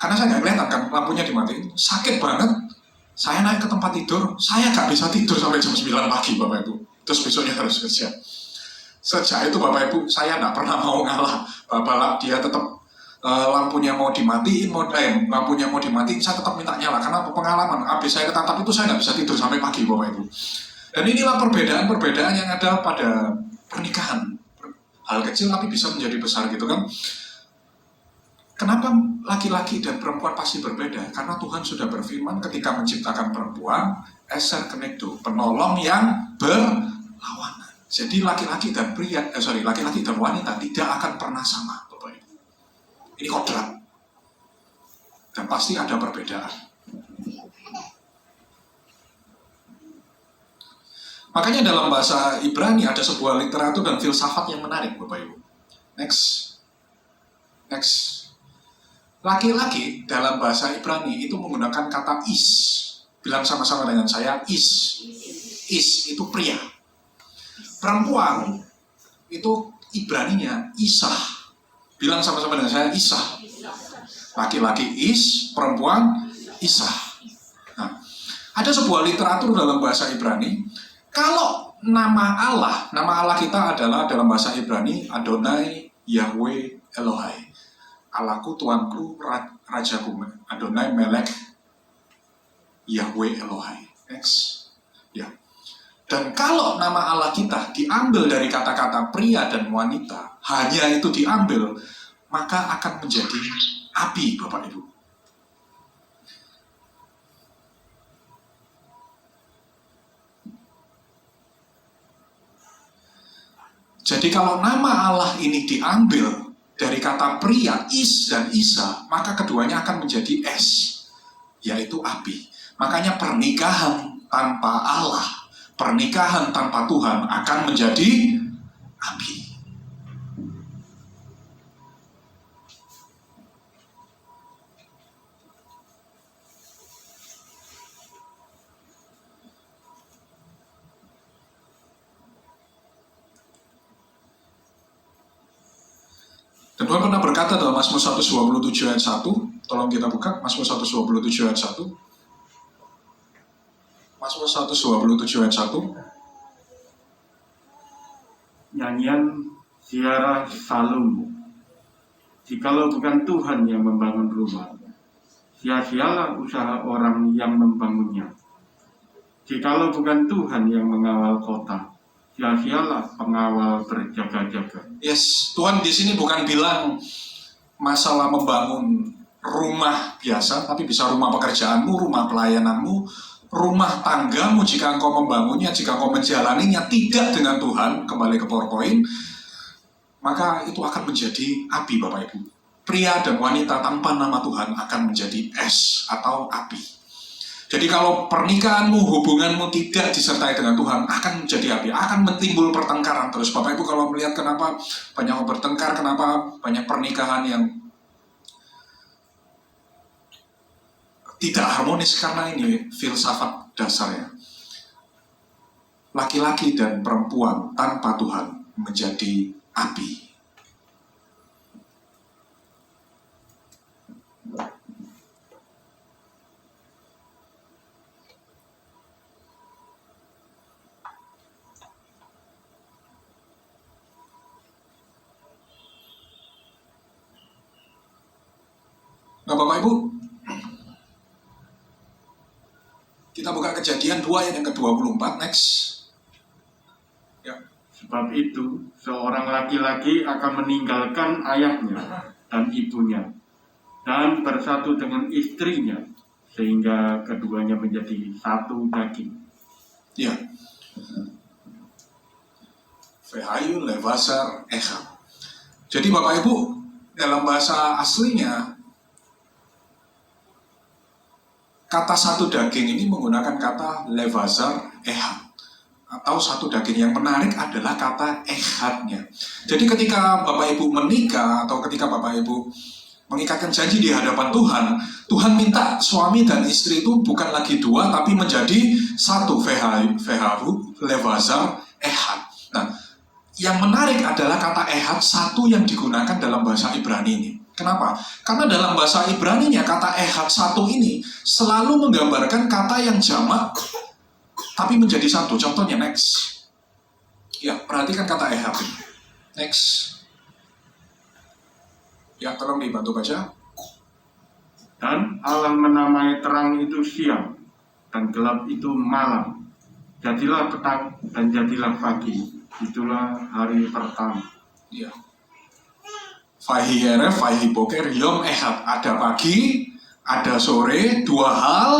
Karena saya nggak kelihatan kan, lampunya dimatiin, sakit banget. Saya naik ke tempat tidur, saya nggak bisa tidur sampai jam 9 pagi Bapak Ibu. Terus besoknya harus kerja. Sejak itu Bapak Ibu, saya nggak pernah mau ngalah. Bapak dia tetap lampunya mau dimatiin, lampunya mau dimatiin, saya tetap minta nyala. Karena pengalaman, habis saya ketatap itu saya nggak bisa tidur sampai pagi Bapak Ibu. Dan inilah perbedaan yang ada pada pernikahan. Hal kecil tapi bisa menjadi besar gitu kan. Kenapa laki-laki dan perempuan pasti berbeda? Karena Tuhan sudah berfirman ketika menciptakan perempuan, eser kenegdo, penolong yang berlawanan. Jadi laki-laki dan laki-laki dan wanita tidak akan pernah sama, Bapak Ibu. Ini kodrat. Dan pasti ada perbedaan. Makanya dalam bahasa Ibrani ada sebuah literatur dan filsafat yang menarik, Bapak Ibu. Next. Laki-laki dalam bahasa Ibrani itu menggunakan kata is. Bilang sama-sama dengan saya, is. Is itu pria. Perempuan itu Ibraninya isah. Bilang sama-sama dengan saya, isah. Laki-laki is, perempuan isah. Nah, ada sebuah literatur dalam bahasa Ibrani. Kalau nama Allah kita adalah dalam bahasa Ibrani Adonai Yahweh Elohai. Allahku, Tuanku, Rajaku, Adonai Melek Yahweh Elohai. Next. Ya. Dan kalau nama Allah kita diambil dari kata-kata pria dan wanita, hanya itu diambil, maka akan menjadi api, Bapak Ibu. Jadi kalau nama Allah ini diambil dari kata pria, is dan isa, maka keduanya akan menjadi es, yaitu api. Makanya pernikahan tanpa Allah, pernikahan tanpa Tuhan akan menjadi api. Dan Tuhan pernah berkata dalam Mazmur 127 ayat 1, tolong kita buka Mazmur 127 ayat 1. Mazmur 127 ayat 1. Nyanyian ziarah Salomo. Jikalau bukan Tuhan yang membangun rumah, sia-sialah usaha orang yang membangunnya. Jikalau bukan Tuhan yang mengawal kota, sia-sialah pengawal berjaga-jaga. Yes, Tuhan di sini bukan bilang masalah membangun rumah biasa, tapi bisa rumah pekerjaanmu, rumah pelayananmu, rumah tanggamu jika engkau membangunnya, jika engkau menjalaninya tidak dengan Tuhan, kembali ke PowerPoint, maka itu akan menjadi api, Bapak Ibu. Pria dan wanita tanpa nama Tuhan akan menjadi es atau api. Jadi kalau pernikahanmu, hubunganmu tidak disertai dengan Tuhan, akan menjadi api, akan menimbul pertengkaran terus. Bapak Ibu kalau melihat kenapa banyak orang bertengkar, kenapa banyak pernikahan yang tidak harmonis, karena ini filsafat dasarnya. Laki-laki dan perempuan tanpa Tuhan menjadi api. Nah, Bapak Ibu, kita buka Kejadian 2 ayat yang ke-24, next. Ya. Sebab itu, seorang laki-laki akan meninggalkan ayahnya dan ibunya, dan bersatu dengan istrinya, sehingga keduanya menjadi satu daging. Ya. Vehayu levasar echad. Jadi Bapak Ibu, dalam bahasa aslinya, kata satu daging ini menggunakan kata levazar ehad, atau satu daging. Yang menarik adalah kata ehadnya. Jadi ketika Bapak Ibu menikah atau ketika Bapak Ibu mengikatkan janji di hadapan Tuhan, Tuhan minta suami dan istri itu bukan lagi dua tapi menjadi satu, veharu levazar ehad. Nah, yang menarik adalah kata ehad satu yang digunakan dalam bahasa Ibrani ini. Kenapa? Karena dalam bahasa Ibraninya kata ehad satu ini selalu menggambarkan kata yang jamak tapi menjadi satu. Contohnya next. Ya, perhatikan kata ehad ini. Next. Ya, tolong dibantu baca. Dan Allah menamai terang itu siang, dan gelap itu malam. Jadilah petang dan jadilah pagi. Itulah hari pertama. Ya. Fahi eref, fahi boker, yom ehad. Ada pagi, ada sore, dua hal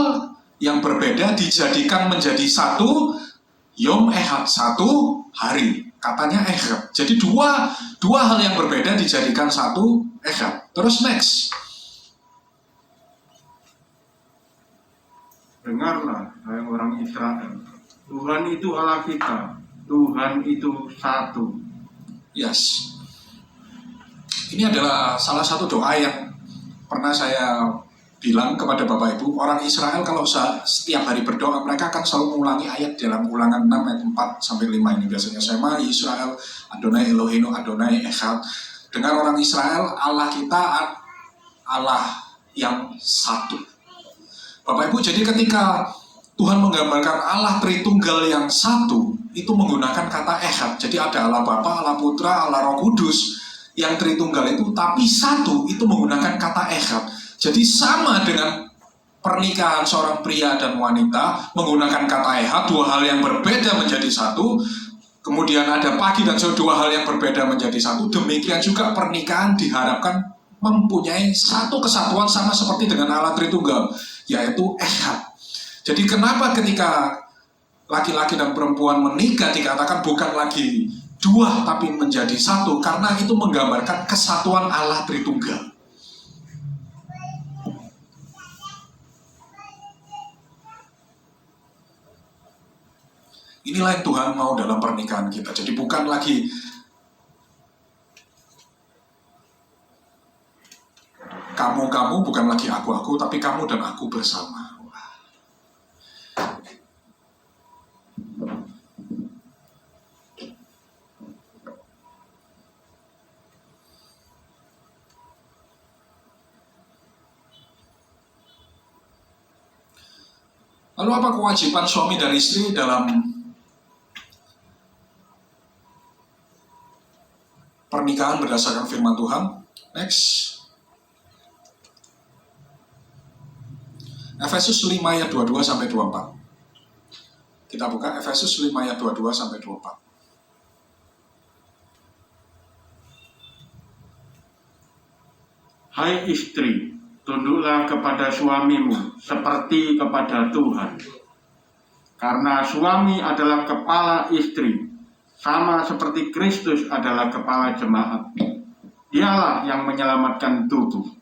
yang berbeda dijadikan menjadi satu, Yom Ehad, satu hari. Katanya Ehad. Jadi dua hal yang berbeda dijadikan satu Ehad. Terus next. Dengarlah, hai orang Israel. Tuhan itu Allah kita. Tuhan itu satu. Yes. Ini adalah salah satu doa yang pernah saya bilang kepada Bapak Ibu. Orang Israel kalau setiap hari berdoa, mereka akan selalu mengulangi ayat dalam Ulangan 6 ayat 4-5 ini. Biasanya Shema Israel, Adonai Eloheinu, Adonai Echad. Dengar orang Israel, Allah kita Allah yang satu. Bapak Ibu, jadi ketika Tuhan menggambarkan Allah Tritunggal yang satu, itu menggunakan kata Echad. Jadi ada Allah Bapa, Allah Putra, Allah Roh Kudus yang Tritunggal itu, tapi satu itu menggunakan kata Echad. Jadi sama dengan pernikahan seorang pria dan wanita menggunakan kata Echad, dua hal yang berbeda menjadi satu. Kemudian ada pagi dan sore, dua hal yang berbeda menjadi satu. Demikian juga pernikahan diharapkan mempunyai satu kesatuan sama seperti dengan Allah Tritunggal, yaitu Echad. Jadi kenapa ketika laki-laki dan perempuan menikah dikatakan bukan lagi dua tapi menjadi satu? Karena itu menggambarkan kesatuan Allah Tritunggal. Inilah yang Tuhan mau dalam pernikahan kita. Jadi bukan lagi kamu, bukan lagi aku, tapi kamu dan aku bersama. Lalu apa kewajiban suami dan istri dalam pernikahan berdasarkan firman Tuhan? Next. Efesus 5 ayat 22-24. Kita buka Efesus 5 ayat 22-24. Hai istri, tunduklah kepada suamimu seperti kepada Tuhan. Karena suami adalah kepala istri, sama seperti Kristus adalah kepala jemaat. Dialah yang menyelamatkan tubuh.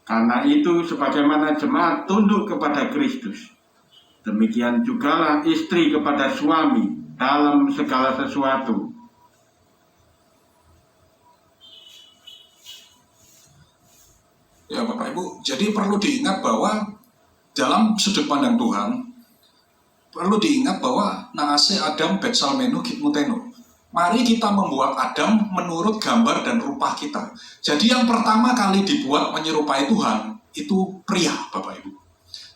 Karena itu sebagaimana jemaat tunduk kepada Kristus, demikian jugalah istri kepada suami dalam segala sesuatu. Ya Bapak Ibu, jadi perlu diingat bahwa dalam sudut pandang Tuhan, perlu diingat bahwa Naase Adam Betsalmenu Gitmutenu. Mari kita membuat Adam menurut gambar dan rupa kita. Jadi yang pertama kali dibuat menyerupai Tuhan, itu pria Bapak Ibu.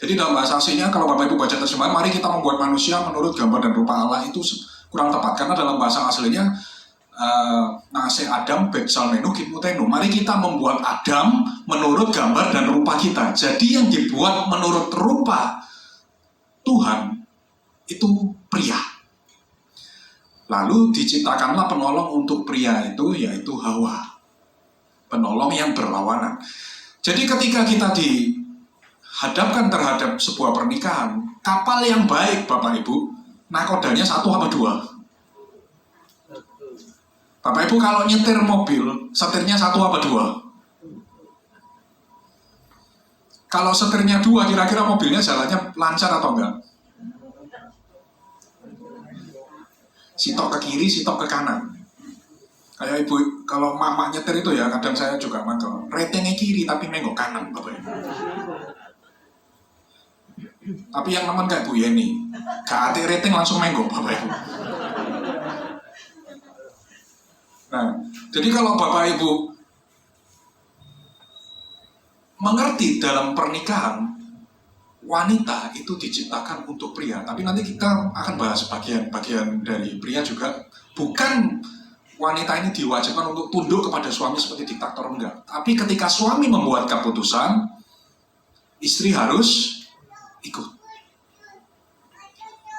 Jadi dalam bahasa aslinya, kalau Bapak Ibu baca terjemahan, mari kita membuat manusia menurut gambar dan rupa Allah, itu kurang tepat. Karena dalam bahasa aslinya, Naase Adam Betsalmenu Gitmutenu. Mari kita membuat Adam menurut gambar dan rupa kita. Jadi yang dibuat menurut rupa Tuhan itu pria. Lalu diciptakanlah penolong untuk pria itu, yaitu Hawa. Penolong yang berlawanan. Jadi ketika kita dihadapkan terhadap sebuah pernikahan, kapal yang baik Bapak Ibu, nakodanya 1 apa 2? Bapak Ibu kalau nyetir mobil, setirnya 1 apa 2? Kalau setirnya 2, kira-kira mobilnya jalannya lancar atau enggak? Sitok ke kiri, sitok ke kanan. Kayak ibu, kalau mama nyetir itu ya, kadang saya juga mangkel. Ratingnya kiri, tapi menggok kanan, Bapak Ibu. Tapi yang nemen kayak Bu Yeni, gak ati rating langsung menggok, Bapak Ibu. Nah, jadi kalau Bapak Ibu mengerti dalam pernikahan, wanita itu diciptakan untuk pria. Tapi nanti kita akan bahas bagian dari pria juga. Bukan wanita ini diwajibkan untuk tunduk kepada suami seperti diktator, enggak. Tapi ketika suami membuat keputusan, istri harus ikut.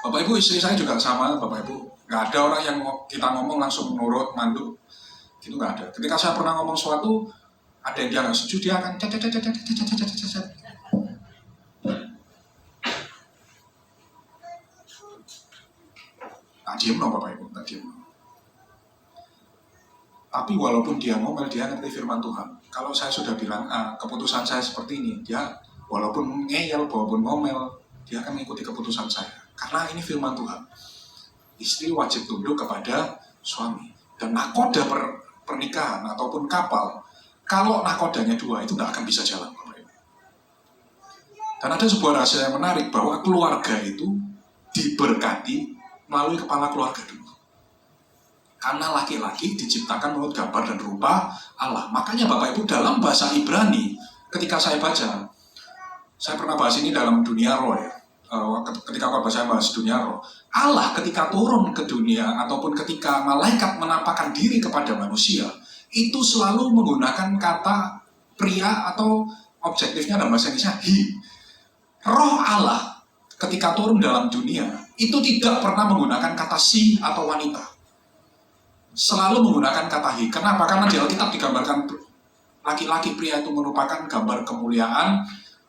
Bapak Ibu, istri saya juga sama, Bapak Ibu. Nggak ada orang yang kita ngomong langsung nurut, manduk. Itu nggak ada. Ketika saya pernah ngomong sesuatu, ada yang dia nggak setuju, dia akan Tak diem no Bapak Ibu, tak diem. Tapi walaupun dia ngomel, dia ngerti firman Tuhan. Kalau saya sudah bilang, keputusan saya seperti ini, dia walaupun ngeyel, walaupun ngomel, dia akan mengikuti keputusan saya. Karena ini firman Tuhan. Istri wajib tunduk kepada suami. Dan nakoda pernikahan ataupun kapal, kalau nakodanya dua, itu tidak akan bisa jalan. Dan ada sebuah rahasia yang menarik, bahwa keluarga itu diberkati melalui kepala keluarga dulu. Karena laki-laki diciptakan menurut gambar dan rupa Allah. Makanya Bapak Ibu dalam bahasa Ibrani, ketika saya baca, saya pernah bahas ini dalam dunia roh ya. Ketika saya bahas dunia roh, Allah ketika turun ke dunia ataupun ketika malaikat menampakkan diri kepada manusia, itu selalu menggunakan kata pria atau objektifnya dalam bahasa Indonesia he. Roh Allah ketika turun dalam dunia itu tidak pernah menggunakan kata si atau wanita. Selalu menggunakan kata he. Kenapa? Karena di Alkitab digambarkan laki-laki pria itu merupakan gambar kemuliaan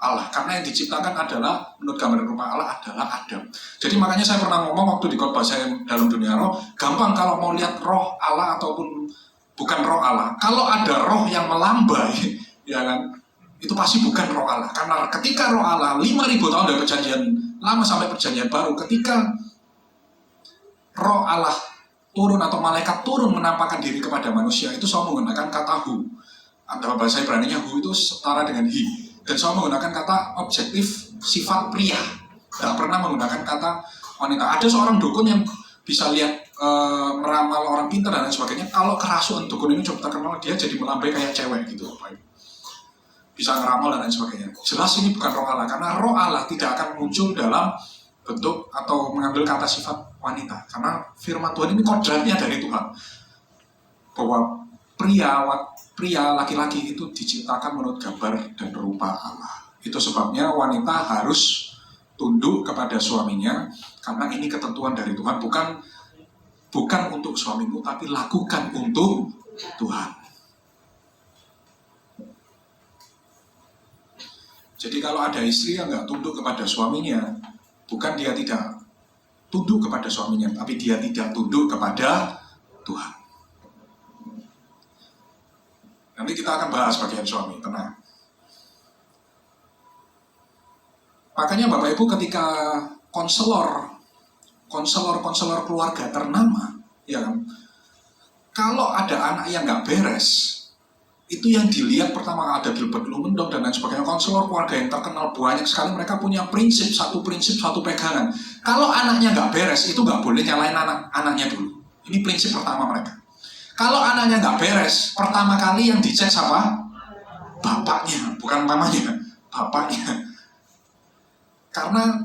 Allah. Karena yang diciptakan adalah menurut gambar dan rupa Allah adalah Adam. Jadi makanya saya pernah ngomong waktu di khotbah saya dalam dunia roh, gampang kalau mau lihat roh Allah ataupun bukan roh Allah. Kalau ada roh yang melambai, ya kan, itu pasti bukan roh Allah. Karena ketika roh Allah 5.000 tahun dari perjanjian lama sampai perjanjian baru, ketika roh Allah turun atau malaikat turun menampakkan diri kepada manusia, itu selalu menggunakan kata hu. Dalam bahasa Ibrani-nya hu itu setara dengan he. Dan selalu menggunakan kata objektif sifat pria. Tidak pernah menggunakan kata wanita. Ada seorang dukun yang bisa lihat meramal orang pintar dan lain sebagainya. Kalau kerasukan dukun ini coba terkenal, dia jadi melambai kayak cewek gitu. Bisa ngeramal dan lain sebagainya. Jelas ini bukan roh Allah. Karena roh Allah tidak akan muncul dalam bentuk atau mengambil kata sifat wanita. Karena firman Tuhan ini kodratnya dari Tuhan. Bahwa pria laki-laki itu diciptakan menurut gambar dan rupa Allah. Itu sebabnya wanita harus tunduk kepada suaminya. Karena ini ketentuan dari Tuhan. Bukan untuk suamimu, tapi lakukan untuk Tuhan. Jadi kalau ada istri yang nggak tunduk kepada suaminya, bukan dia tidak tunduk kepada suaminya, tapi dia tidak tunduk kepada Tuhan. Nanti kita akan bahas bagian suami, tenang. Makanya Bapak Ibu ketika konselor keluarga ternama, ya kan, kalau ada anak yang nggak beres, itu yang dilihat pertama ada Gilbert Lumendong dan lain sebagainya. Konselor keluarga yang terkenal banyak sekali, mereka punya prinsip, satu pegangan. Kalau anaknya nggak beres, itu nggak boleh nyalain anaknya dulu. Ini prinsip pertama mereka. Kalau anaknya nggak beres, pertama kali yang dicek siapa? Bapaknya, bukan mamanya, bapaknya. Karena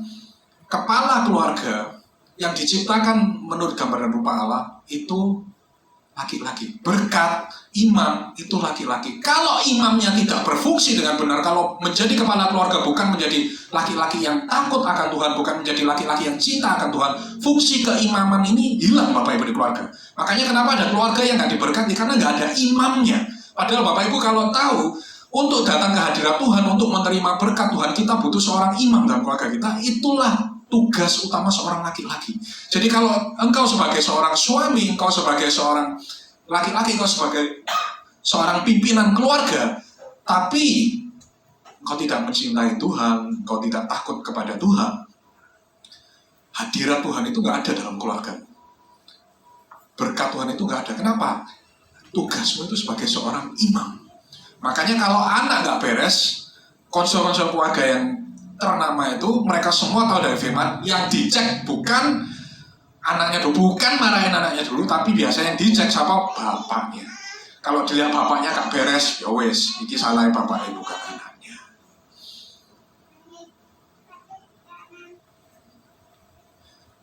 kepala keluarga yang diciptakan menurut gambar dan rupa Allah itu laki-laki. Berkat imam itu laki-laki. Kalau imamnya tidak berfungsi dengan benar, kalau menjadi kepala keluarga bukan menjadi laki-laki yang takut akan Tuhan, bukan menjadi laki-laki yang cinta akan Tuhan, fungsi keimaman ini hilang Bapak Ibu di keluarga. Makanya kenapa ada keluarga yang nggak diberkati? Karena nggak ada imamnya. Padahal Bapak Ibu kalau tahu, untuk datang ke hadirat Tuhan, untuk menerima berkat Tuhan, kita butuh seorang imam dalam keluarga kita. Itulah tugas utama seorang laki-laki. Jadi kalau engkau sebagai seorang suami, engkau sebagai seorang laki-laki, engkau sebagai seorang pimpinan keluarga, tapi engkau tidak mencintai Tuhan, engkau tidak takut kepada Tuhan, hadirat Tuhan itu nggak ada dalam keluarga. Berkat Tuhan itu nggak ada. Kenapa? Tugasmu itu sebagai seorang imam. Makanya kalau anak nggak beres, konselor-konselor keluarga yang ternama itu, mereka semua tahu dari firman, yang dicek bukan anaknya dulu, bukan marahin anaknya dulu, tapi biasanya yang dicek siapa? Bapaknya. Kalau dilihat bapaknya gak beres, ya wes, ini salahnya bapaknya bukan anaknya.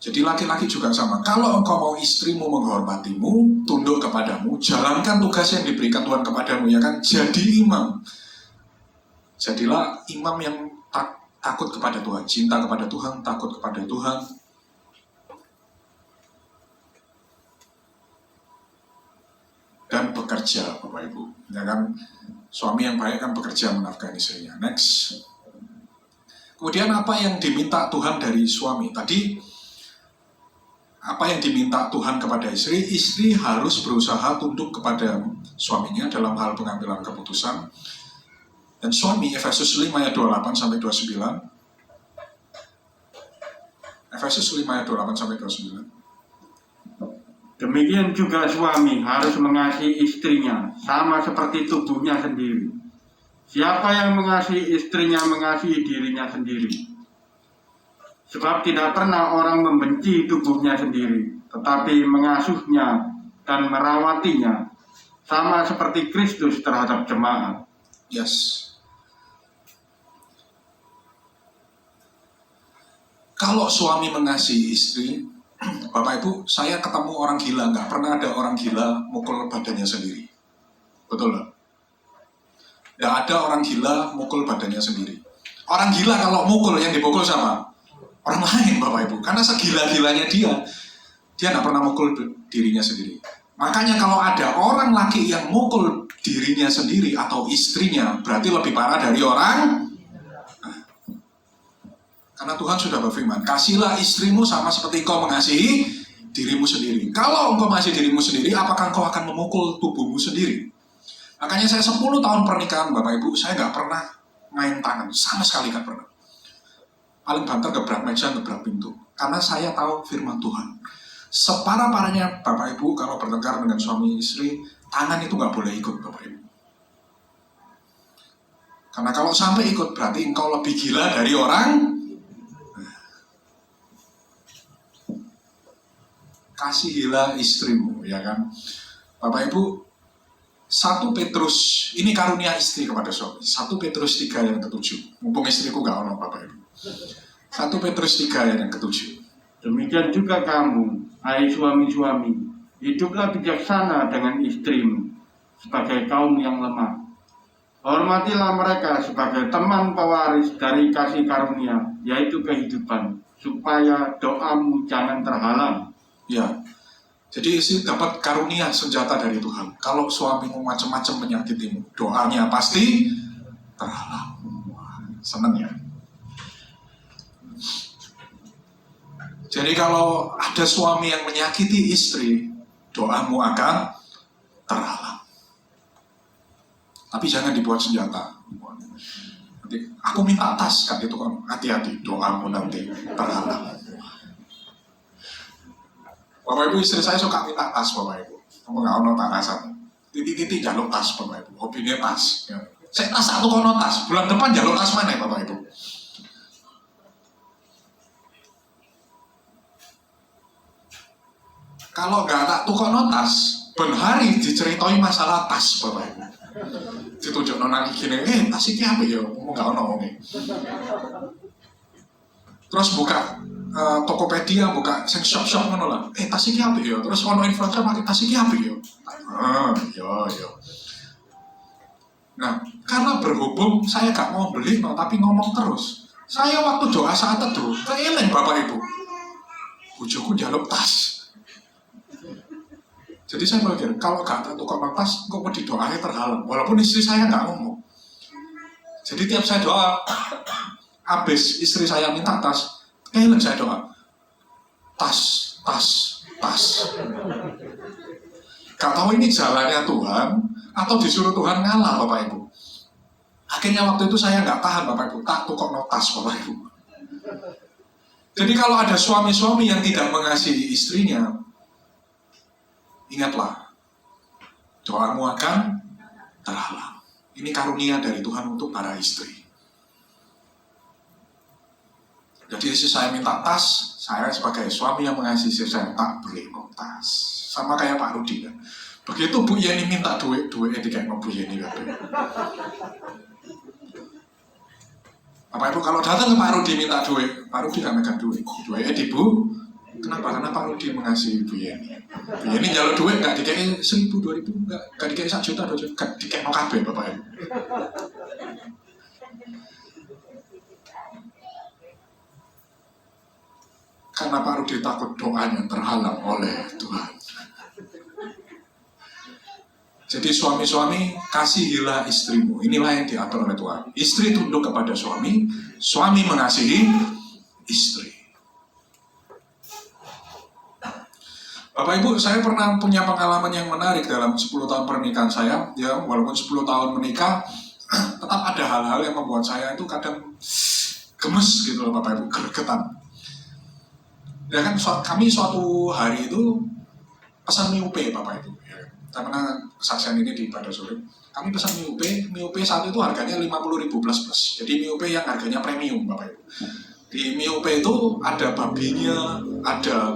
Jadi laki-laki juga sama. Kalau engkau mau istrimu menghormatimu, tunduk kepadamu, jalankan tugas yang diberikan Tuhan kepadamu, ya kan? Jadi imam. Jadilah imam yang takut kepada Tuhan, cinta kepada Tuhan, takut kepada Tuhan. Dan bekerja, Bapak Ibu. Ya kan, suami yang baik kan bekerja menafkahi istrinya. Next. Kemudian apa yang diminta Tuhan dari suami? Tadi apa yang diminta Tuhan kepada istri, istri harus berusaha tunduk kepada suaminya dalam hal pengambilan keputusan. Dan suami, Efesus 5 ayat 28 sampai 29. Efesus 5 ayat 28 sampai 29. Demikian juga suami harus mengasihi istrinya sama seperti tubuhnya sendiri. Siapa yang mengasihi istrinya mengasihi dirinya sendiri. Sebab tidak pernah orang membenci tubuhnya sendiri, tetapi mengasuhnya dan merawatinya sama seperti Kristus terhadap jemaat. Yes. Kalau suami mengasihi istri, Bapak Ibu, saya ketemu orang gila, nggak pernah ada orang gila mukul badannya sendiri. Betul nggak? Nggak ada orang gila mukul badannya sendiri. Orang gila kalau mukul, yang dipukul sama orang lain, Bapak Ibu. Karena segila-gilanya dia nggak pernah mukul dirinya sendiri. Makanya kalau ada orang laki yang mukul dirinya sendiri atau istrinya, berarti lebih parah dari orang. Karena Tuhan sudah berfirman, kasihilah istrimu sama seperti engkau mengasihi dirimu sendiri. Kalau engkau mengasihi dirimu sendiri, apakah engkau akan memukul tubuhmu sendiri? Makanya saya 10 tahun pernikahan, Bapak Ibu, saya nggak pernah main tangan, sama sekali nggak pernah. Paling banter gebrak meja, gebrak pintu. Karena saya tahu firman Tuhan. Separah-parahnya Bapak Ibu, kalau bertengkar dengan suami istri, tangan itu nggak boleh ikut, Bapak Ibu. Karena kalau sampai ikut, berarti engkau lebih gila dari orang. Kasihilah istrimu, ya kan? Bapak Ibu, 1 Petrus, ini karunia istri kepada suami. 1 Petrus 3 yang ke-7. Mumpung istriku gak ono, Bapak Ibu. 1 Petrus 3 yang ke-7. Demikian juga kamu, hai suami-suami, hiduplah bijaksana dengan istrimu sebagai kaum yang lemah. Hormatilah mereka sebagai teman pewaris dari kasih karunia, yaitu kehidupan, supaya doamu jangan terhalang. Ya, jadi istri dapat karunia senjata dari Tuhan. Kalau suamimu macam-macam menyakitimu, doanya pasti terhalang. Seneng ya. Jadi kalau ada suami yang menyakiti istri, doamu akan terhalang. Tapi jangan dibuat senjata. Nanti, aku minta tas, kan itu kan hati-hati, doamu nanti terhalang. Bapak Ibu, istri saya suka minta tas, Bapak Ibu. Kamu nggak ono takasan. Titik-titik jaluk tas, Bapak Ibu. Hobinya tas. Ya. Saya tas satu kono tas. Bulan depan jaluk tas mana, Bapak Ibu? Kalau nggak tak tukono tas, ben hari diceritain masalah tas, Bapak Ibu. Ditunjuk nonang gini, tas ini apa ya? Kamu nggak ono nih. Terus buka Tokopedia, buka shop-shop ngono lah. Tas iki apik ya. Terus ono influencer pakai tas iki apik ya. Ya. Nah, karena berhubung saya gak mau beli, tapi ngomong terus. Saya waktu doa saat teduh, keeling Bapak Ibu. Bojoku njaluk tas. Jadi saya mikir, kalau gak tak tukar tas, kok mau didoanya terhalang. Walaupun istri saya gak ngomong. Jadi tiap saya doa, habis istri saya minta tas, keeling saya doa, tas. Gak tahu ini jalannya Tuhan atau disuruh Tuhan ngalah, Bapak Ibu. Akhirnya waktu itu saya nggak tahan, Bapak Ibu, tak tukok tas, Bapak Ibu. Jadi kalau ada suami-suami yang tidak mengasihi istrinya, ingatlah, doamu akan terhalang. Ini karunia dari Tuhan untuk para istri. Jadi istri saya minta tas, saya sebagai suami yang mengasihi istri saya tak beli tas. Sama kayak Pak Rudi kan. Begitu Bu Yeni minta duitnya dikayak Bu Yeni. Bapak Ibu kalau datang ke Pak Rudi minta duit, Pak Rudi gak megang duitnya di Bu. Kenapa? Karena Pak Rudi mengasihi Bu Yeni. Bu Yeni njaluk duit gak dikayak 1.000, 2.000, gak dikayak 1 juta, 2 juta, gak dikayak kabeh, Bapak Ibu. Karena Pak Rudi takut doanya terhalang oleh Tuhan. Jadi suami-suami, kasihilah istrimu. Inilah yang diatur oleh Tuhan. Istri tunduk kepada suami, suami mengasihi istri. Bapak Ibu, saya pernah punya pengalaman yang menarik dalam 10 tahun pernikahan saya. Ya, walaupun 10 tahun menikah, tetap ada hal-hal yang membuat saya itu kadang gemes gitu loh Bapak Ibu, gregetan. Ya kan, kami suatu hari itu pesan mie Bapak Ibu. Ya. Saya pernah kesaksian ini di pada sore. Kami pesan mie saat itu harganya 50.000 plus. Jadi mie yang harganya premium Bapak Ibu. Di mie itu ada babinya, ada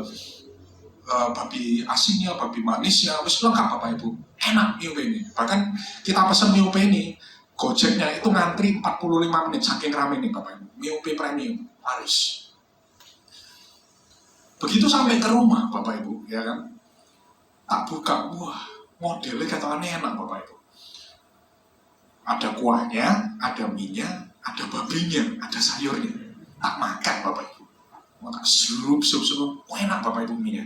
babi asinnya, babi manisnya, wis lengkap Bapak Ibu. Enak mie ini. Bahkan kita pesan mie ini, Gojeknya itu ngantri 45 menit saking rame nih Bapak Ibu. Mie premium, laris. Begitu sampai ke rumah Bapak Ibu, ya kan? Tak buka, wah, modelnya katakannya enak Bapak Ibu. Ada kuahnya, ada mie-nya, ada babinya, ada sayurnya. Tak makan Bapak Ibu. Makan sup, enak Bapak Ibu mie-nya.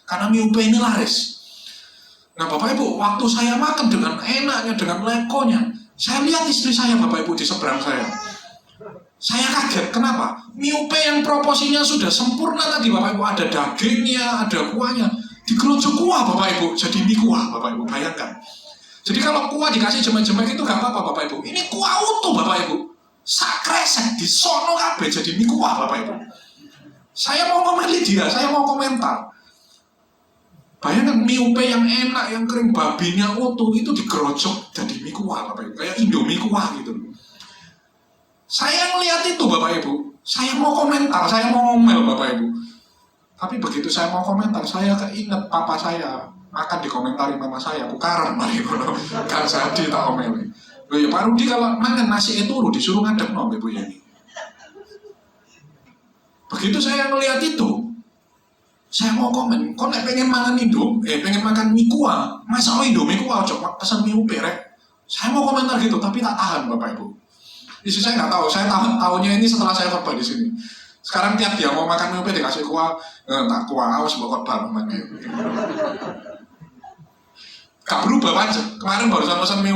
Karena mie ini laris. Nah Bapak Ibu, waktu saya makan dengan enaknya, dengan lekonya, saya lihat istri saya Bapak Ibu di seberang saya. Saya kaget, kenapa? Mie yang proporsinya sudah sempurna tadi Bapak Ibu, ada dagingnya, ada kuahnya. Digerojok kuah Bapak Ibu, jadi mie kuah Bapak Ibu, bayangkan. Jadi kalau kuah dikasih jemek-jemek itu gak apa-apa Bapak Ibu. Ini kuah utuh Bapak Ibu. Sak kresek, disono kabeh jadi mie kuah Bapak Ibu. Saya mau ngomeli dia, saya mau komentar. Bayangkan mie yang enak, yang kering, babinya utuh, itu digerojok jadi mie kuah Bapak Ibu. Kayak Indomie kuah gitu. Saya ngeliat itu Bapak Ibu, saya mau komentar, saya mau ngomel Bapak Ibu. Tapi begitu saya mau komentar, saya keinget papa saya akan dikomentari mama saya, aku karam mari ngono. Kan saya tak omeli. Loh ya Pak Rudi kalau mangan nasi itu disuruh ngadeg no Ibu ya. Begitu saya ngeliat itu, saya mau komen, kok nek pengen makan pengen makan mie kuah, masa Indomie kuah coba pesan mie rek. Saya mau komentar gitu, tapi tak tahan Bapak Ibu. Istri saya nggak tahu, saya tahunya ini setelah saya khotbah di sini. Sekarang tiap dia mau makan mie dikasih kuah, tak kuah, awas bawa khotbah namanya. Gak berubah pancet. Kemarin barusan pesan mie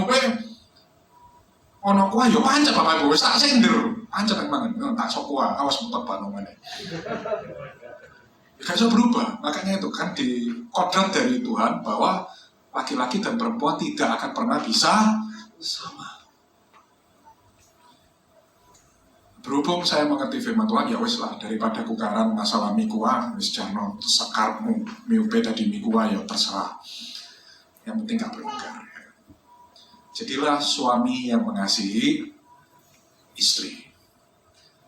ono kuah yo pancet Bapak Ibu, wis tak sender. Pancet nang mangan, tak sok kuah, awas khotbah namanya. Gak bisa berubah, makanya itu kan di kodrat dari Tuhan bahwa laki-laki dan perempuan tidak akan pernah bisa sama. Berhubung saya mengerti firman Tuhan, ya wis lah, daripada kukaran masalah mie kuah, wis jano sekarmu mie tadi mie kuah ya terserah. Yang penting gak bertengkar. Jadilah suami yang mengasihi istri.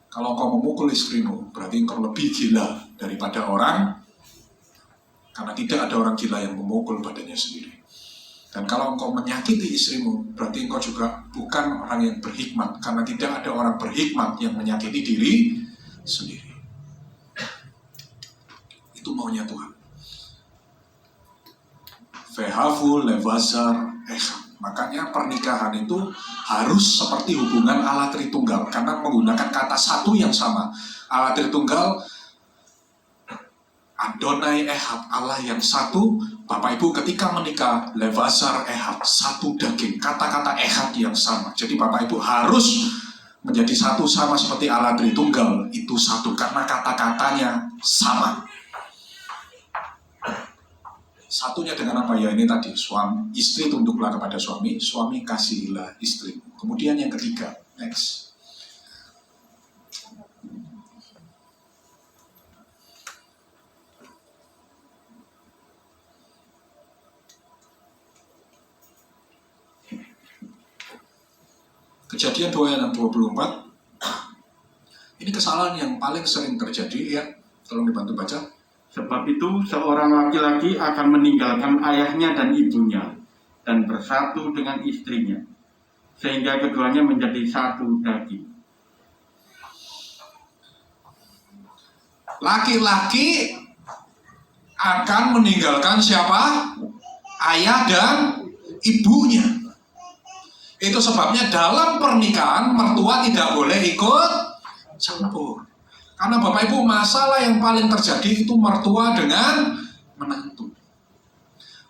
Kalau kau memukul istrimu, berarti engkau lebih gila daripada orang, karena tidak ada orang gila yang memukul badannya sendiri. Dan kalau engkau menyakiti istrimu, berarti engkau juga bukan orang yang berhikmat, karena tidak ada orang berhikmat yang menyakiti diri sendiri. Itu maunya Tuhan. Vehavu levazar echam. Makanya pernikahan itu harus seperti hubungan Allah Tritunggal, karena menggunakan kata satu yang sama. Allah Tritunggal, Adonai Ehad, Allah yang satu. Bapak Ibu ketika menikah, levazar Ehad, satu daging. Kata-kata Ehad yang sama. Jadi Bapak Ibu harus menjadi satu sama seperti Allah Tritunggal. Itu satu karena kata-katanya sama. Satunya dengan apa ya, ini tadi, suami, istri tunduklah kepada suami, suami kasihilah istri. Kemudian yang ketiga, next. Kejadian 2 ayat 24. Ini kesalahan yang paling sering terjadi ya. Tolong dibantu baca. Sebab itu seorang laki-laki akan meninggalkan ayahnya dan ibunya dan bersatu dengan istrinya, sehingga keduanya menjadi satu daging. Laki-laki akan meninggalkan siapa? Ayah dan ibunya. Itu sebabnya dalam pernikahan mertua tidak boleh ikut campur. Karena Bapak Ibu, masalah yang paling terjadi itu mertua dengan menantu.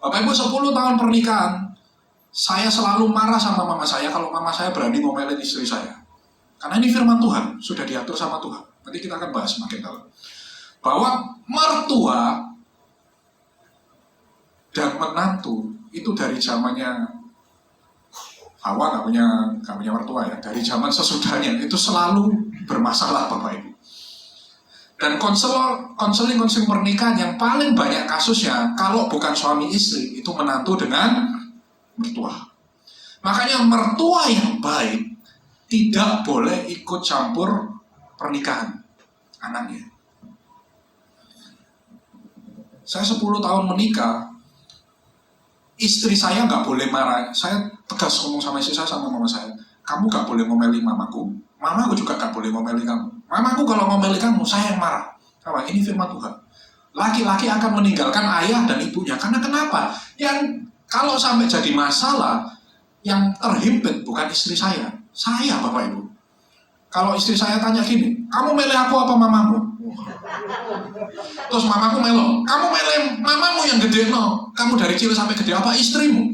Bapak Ibu, 10 tahun pernikahan, saya selalu marah sama mama saya kalau mama saya berani ngomelin istri saya. Karena ini firman Tuhan, sudah diatur sama Tuhan. Nanti kita akan bahas makin dalam. Bahwa mertua dan menantu itu dari zamannya Hawa nggak punya mertua ya, dari zaman sesudahnya itu selalu bermasalah Bapak Ibu. Dan konseling pernikahan yang paling banyak kasusnya kalau bukan suami istri itu menantu dengan mertua. Makanya mertua yang baik tidak boleh ikut campur pernikahan anaknya. Saya 10 tahun menikah, istri saya nggak boleh marah. Saya tegas ngomong sama istri saya sama mama saya, kamu nggak boleh ngomeli mamaku, mamaku juga nggak boleh ngomeli kamu. Mamaku kalau ngomeli kamu, saya yang marah. Apa? Ini firman Tuhan. Laki-laki akan meninggalkan ayah dan ibunya. Karena kenapa? Yang kalau sampai jadi masalah, yang terhimpit bukan istri saya Bapak Ibu. Kalau istri saya tanya gini, kamu milih aku apa mamamu? Terus mamaku melo, kamu milih mamamu yang gede no. Kamu dari kecil sampai gede apa istrimu?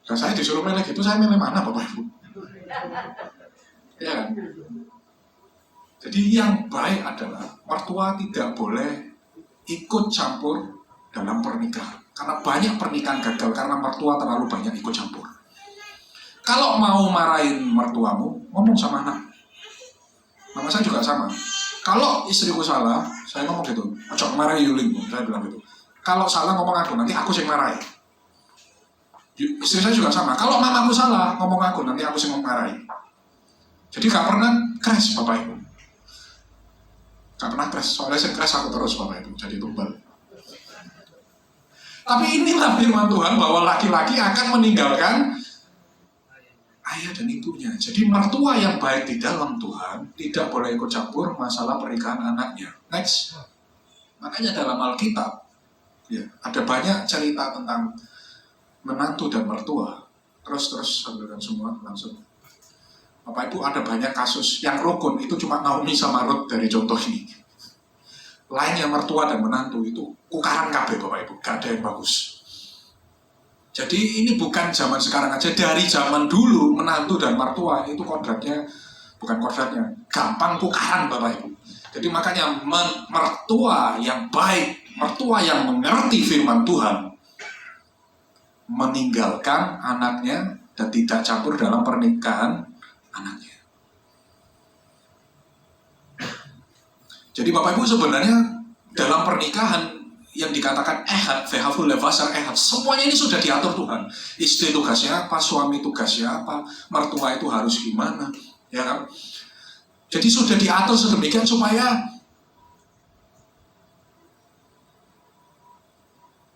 Dan saya disuruh milih gitu, saya milih mana Bapak Ibu? Ya. Jadi yang baik adalah mertua tidak boleh ikut campur dalam pernikahan. Karena banyak pernikahan gagal karena mertua terlalu banyak ikut campur. Kalau mau marahin mertuamu, ngomong sama anak. Mama saya juga sama. Kalau istriku salah, saya ngomong gitu, ojo marahi Yuling, saya bilang gitu. Kalau salah ngomong aku, nanti aku yang marahi. Istri saya juga sama. Kalau mamaku salah, ngomong aku, nanti aku yang marahi. Jadi gak pernah crash Bapak Ibu. Gak pernah crash, soalnya saya crash aku terus Bapak Ibu, jadi tumbal. Tapi inilah firman Tuhan bahwa laki-laki akan meninggalkan ayah dan ibunya. Jadi mertua yang baik di dalam Tuhan tidak boleh ikut campur masalah pernikahan anaknya. Next. Makanya dalam Alkitab ya, ada banyak cerita tentang menantu dan mertua. Terus sambilkan semua langsung. Bapak Ibu, ada banyak kasus yang rukun itu cuma Naomi sama Ruth dari contoh ini. Lainnya mertua dan menantu itu kukaran kabeh Bapak Ibu, gak ada yang bagus. Jadi ini bukan zaman sekarang aja, dari zaman dulu menantu dan mertua itu bukan gampang tukaran Bapak Ibu. Jadi makanya mertua yang baik, mertua yang mengerti firman Tuhan, meninggalkan anaknya dan tidak campur dalam pernikahan anaknya. Jadi Bapak Ibu sebenarnya dalam pernikahan yang dikatakan ehad, vehavul levasar ehad, semuanya ini sudah diatur Tuhan. Istri tugasnya apa, suami tugasnya apa, mertua itu harus gimana, ya kan? Jadi sudah diatur sedemikian supaya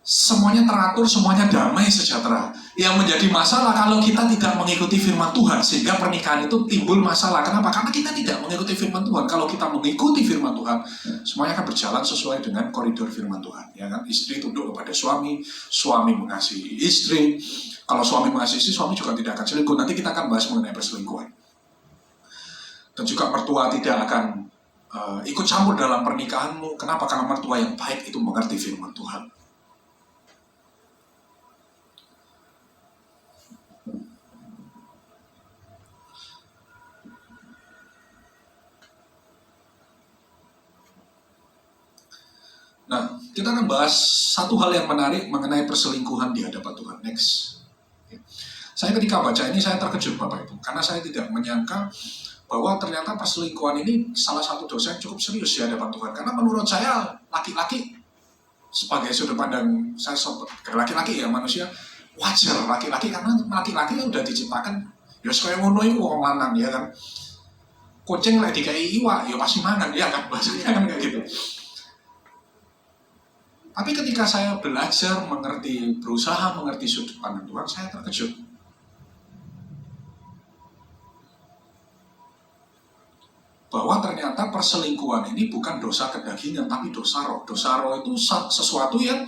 semuanya teratur, semuanya damai sejahtera. Yang menjadi masalah kalau kita tidak mengikuti firman Tuhan, sehingga pernikahan itu timbul masalah. Kenapa? Karena kita tidak mengikuti firman Tuhan. Kalau kita mengikuti firman Tuhan, semuanya akan berjalan sesuai dengan koridor firman Tuhan. Ya kan? Istri tunduk kepada suami, suami mengasihi istri. Kalau suami mengasihi istri, suami juga tidak akan selingkuh. Nanti kita akan bahas mengenai perselingkuhan. Dan juga mertua tidak akan ikut campur dalam pernikahanmu. Kenapa? Karena mertua yang baik itu mengerti firman Tuhan. Nah, kita akan bahas satu hal yang menarik mengenai perselingkuhan di hadapan Tuhan. Next. Saya ketika baca ini saya terkejut Bapak Ibu, karena saya tidak menyangka bahwa ternyata perselingkuhan ini salah satu dosa yang cukup serius di hadapan Tuhan. Karena menurut saya laki-laki sebagai sudut pandang saya laki-laki ya manusia wajar laki-laki, karena laki-laki yang udah diciptakan ya kaya ngono iku wong lanang ya kan. Kucing lek dikai iwak ya pasti mangan ya kan, bahasanya kan kayak gitu. Tapi ketika saya belajar berusaha mengerti sudut pandang Tuhan, saya terkejut. Bahwa ternyata perselingkuhan ini bukan dosa kedagingan, tapi dosa roh. Dosa roh itu sesuatu yang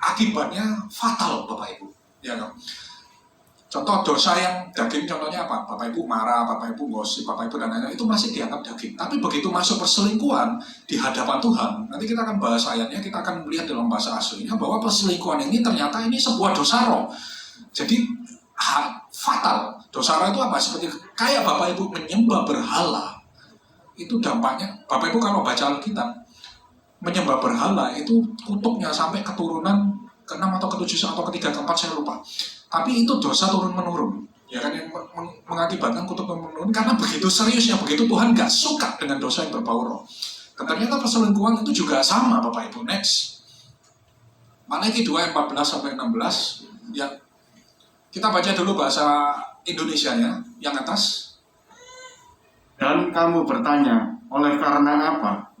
akibatnya fatal, Bapak Ibu. Ya kan? Contoh dosa yang daging, contohnya apa? Bapak Ibu marah, Bapak Ibu gosip, Bapak Ibu dan lain-lain, itu masih dianggap daging. Tapi begitu masuk perselingkuhan di hadapan Tuhan, nanti kita akan bahas ayatnya, kita akan melihat dalam bahasa aslinya bahwa perselingkuhan ini ternyata ini sebuah dosa roh. Jadi fatal. Dosa roh itu apa? Seperti kayak Bapak Ibu menyembah berhala. Itu dampaknya, Bapak Ibu kalau baca Alkitab, menyembah berhala itu kutuknya sampai keturunan ke-6 atau ke-7 atau ke-3 ke-4 saya lupa. Tapi itu dosa turun-menurun. Ya kan, yang mengakibatkan kutuk turun-menurun karena begitu seriusnya, begitu Tuhan gak suka dengan dosa yang berbau roh. Dan ternyata perselingkuhan itu juga sama Bapak Ibu. Next. Malaki 2 ayat 14 sampai 16. Ya. Kita baca dulu bahasa Indonesianya yang atas. Dan kamu bertanya, oleh karena apa?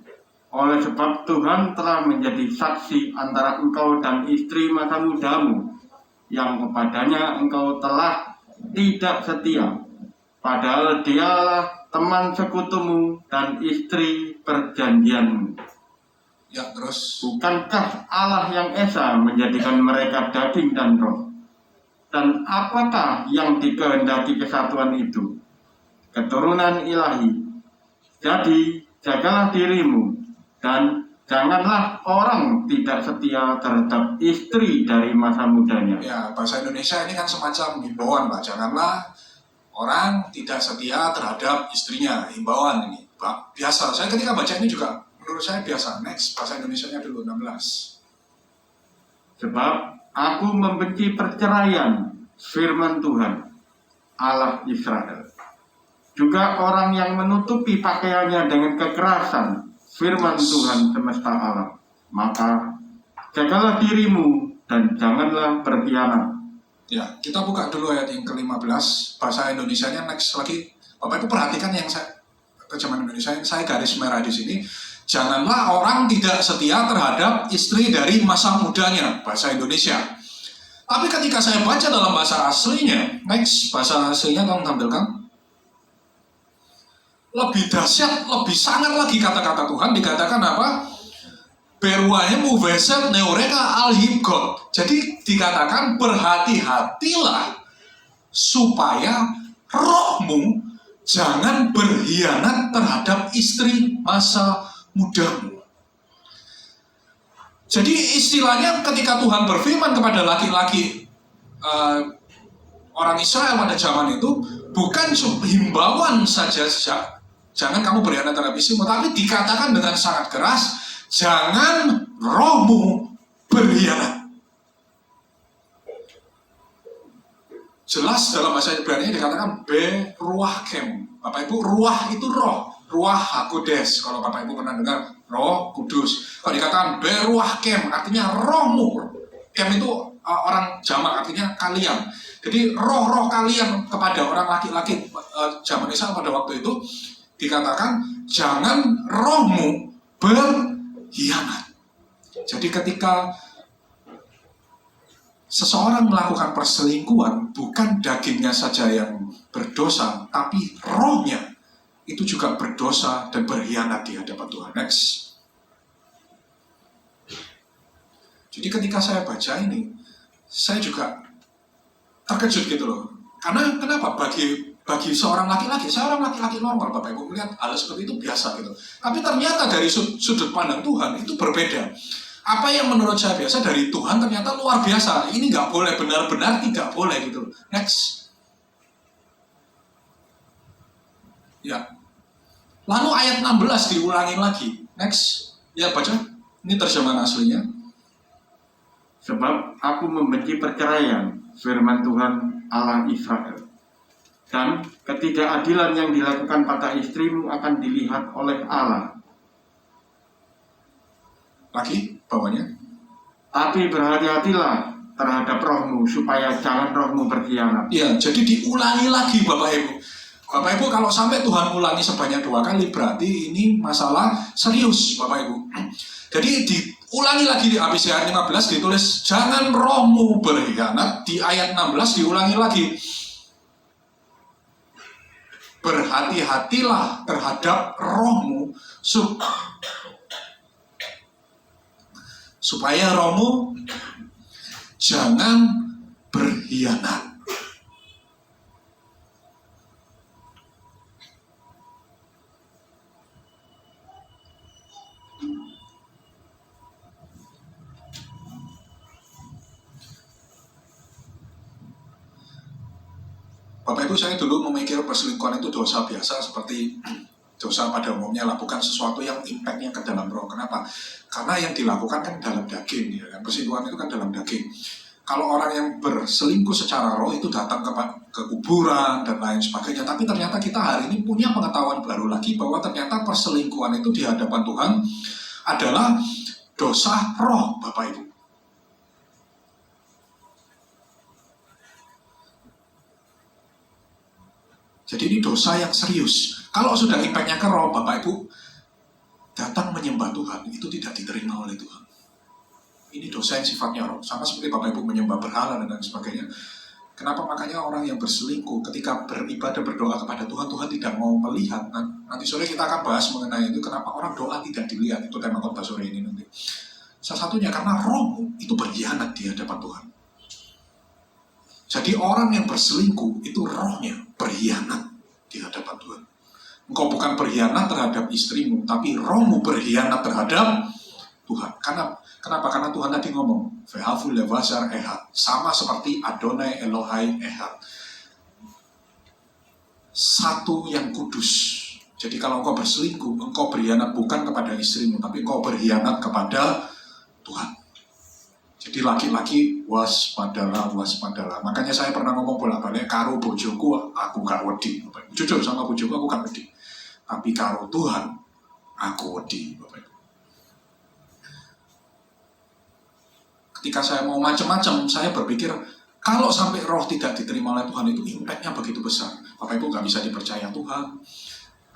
Oleh sebab Tuhan telah menjadi saksi antara engkau dan istri masa mudamu, yang kepadanya engkau telah tidak setia, padahal dialah teman sekutumu dan istri perjanjianmu. Ya, terus. Bukankah Allah yang esa menjadikan mereka daging dan roh? Dan apakah yang dikehendaki kesatuan itu? Keturunan ilahi. Jadi jagalah dirimu, dan janganlah orang tidak setia terhadap istri dari masa mudanya. Ya, bahasa Indonesia ini kan semacam himbauan, Pak. Janganlah orang tidak setia terhadap istrinya. Himbauan ini, Pak. Biasa. Saya ketika baca ini juga, menurut saya biasa. Next, bahasa Indonesianya dulu, 16. Sebab aku membenci perceraian, firman Tuhan, Allah Israel. Juga orang yang menutupi pakaiannya dengan kekerasan, firman Tuhan semesta alam. Maka jagalah dirimu dan janganlah berkhianat. Ya, kita buka dulu ayat yang ke-15, bahasa Indonesianya next lagi. Bapak Ibu perhatikan yang saya, terjemahan Indonesia yang saya garis merah di sini. Janganlah orang tidak setia terhadap istri dari masa mudanya, bahasa Indonesia. Tapi ketika saya baca dalam bahasa aslinya, next, bahasa aslinya tolong tampilkan. Lebih dahsyat, lebih sangar lagi kata-kata Tuhan, dikatakan apa? Beruahemu veset neureka al-hibgot. Jadi dikatakan berhati-hatilah supaya rohmu jangan berkhianat terhadap istri masa mudamu. Jadi istilahnya ketika Tuhan berfirman kepada laki-laki orang Israel pada zaman itu, bukan himbauan saja, jangan kamu berkhianat terhadap istrimu, tapi dikatakan dengan sangat keras, jangan rohmu berkhianat. Jelas dalam bahasa Ibrani dikatakan beruahkem. Bapak Ibu, ruah itu roh, ruah hakodes. Kalau Bapak Ibu pernah dengar roh kudus. Kalau dikatakan beruahkem, artinya rohmu. Kem itu orang jamak, artinya kalian. Jadi roh-roh kalian kepada orang laki-laki zaman Israel pada waktu itu dikatakan jangan rohmu berkhianat. Jadi ketika seseorang melakukan perselingkuhan, bukan dagingnya saja yang berdosa, tapi rohnya itu juga berdosa dan berkhianat di hadapan Tuhan. Next. Jadi ketika saya baca ini, saya juga terkejut gitu loh. Karena kenapa? Bagi seorang laki-laki, saya orang laki-laki normal, Bapak Ibu melihat hal seperti itu biasa gitu. Tapi ternyata dari sudut pandang Tuhan itu berbeda. Apa yang menurut saya biasa dari Tuhan ternyata luar biasa. Ini nggak boleh, benar-benar tidak boleh gitu. Next. Ya. Lalu ayat 16 diulangi lagi. Next. Ya baca. Ini terjemahan aslinya. Sebab aku membenci perceraian, firman Tuhan Allah Israel. Dan ketidakadilan yang dilakukan pada istrimu akan dilihat oleh Allah. Lagi bawahnya. Tapi berhati-hatilah terhadap rohmu, supaya jangan rohmu berkhianat. Ya, jadi diulangi lagi Bapak Ibu. Bapak Ibu kalau sampai Tuhan ulangi sebanyak 2 kali, berarti ini masalah serius Bapak Ibu. Jadi diulangi lagi di habis ayat 15 ditulis jangan rohmu berkhianat. Di ayat 16 diulangi lagi. Berhati-hatilah terhadap rohmu supaya rohmu jangan berkhianat. Bapak Ibu, saya dulu memikir perselingkuhan itu dosa biasa seperti Dosa pada umumnya lakukan sesuatu yang impact-nya ke dalam roh. Kenapa? Karena yang dilakukan kan dalam daging, ya kan? Perselingkuhan itu kan dalam daging. Kalau orang yang berselingkuh secara roh itu datang ke kuburan dan lain sebagainya. Tapi ternyata kita hari ini punya pengetahuan baru lagi bahwa ternyata perselingkuhan itu di hadapan Tuhan adalah dosa roh, Bapak Ibu. Jadi ini dosa yang serius. Kalau sudah impact-nya ke roh, Bapak Ibu, datang menyembah Tuhan, itu tidak diterima oleh Tuhan. Ini dosa yang sifatnya roh. Sama seperti Bapak Ibu menyembah berhala dan lain sebagainya. Kenapa makanya orang yang berselingkuh ketika beribadah berdoa kepada Tuhan, Tuhan tidak mau melihat. Nanti sore kita akan bahas mengenai itu, kenapa orang doa tidak dilihat. Itu tema khotbah sore ini nanti. Salah satunya karena rohmu itu berkhianat di hadapan Tuhan. Jadi orang yang berselingkuh itu rohnya berkhianat di hadapan Tuhan. Engkau bukan berkhianat terhadap istrimu, tapi rohmu berkhianat terhadap Tuhan. Kenapa? Karena Tuhan tadi ngomong, Vehavu levasar ehad, sama seperti Adonai Elohai ehad. Satu yang kudus. Jadi kalau engkau berselingkuh, engkau berkhianat bukan kepada istrimu, tapi engkau berkhianat kepada Tuhan. Jadi laki-laki waspadalah. Makanya saya pernah ngomong bolak-balik, karo bojoku aku gak wedi. Jujur sama bojoku aku gak wedi. Tapi karo Tuhan aku wedi. Ketika saya mau macam-macam, saya berpikir kalau sampai roh tidak diterima oleh Tuhan itu impact-nya begitu besar. Bapak Ibu gak bisa dipercaya Tuhan.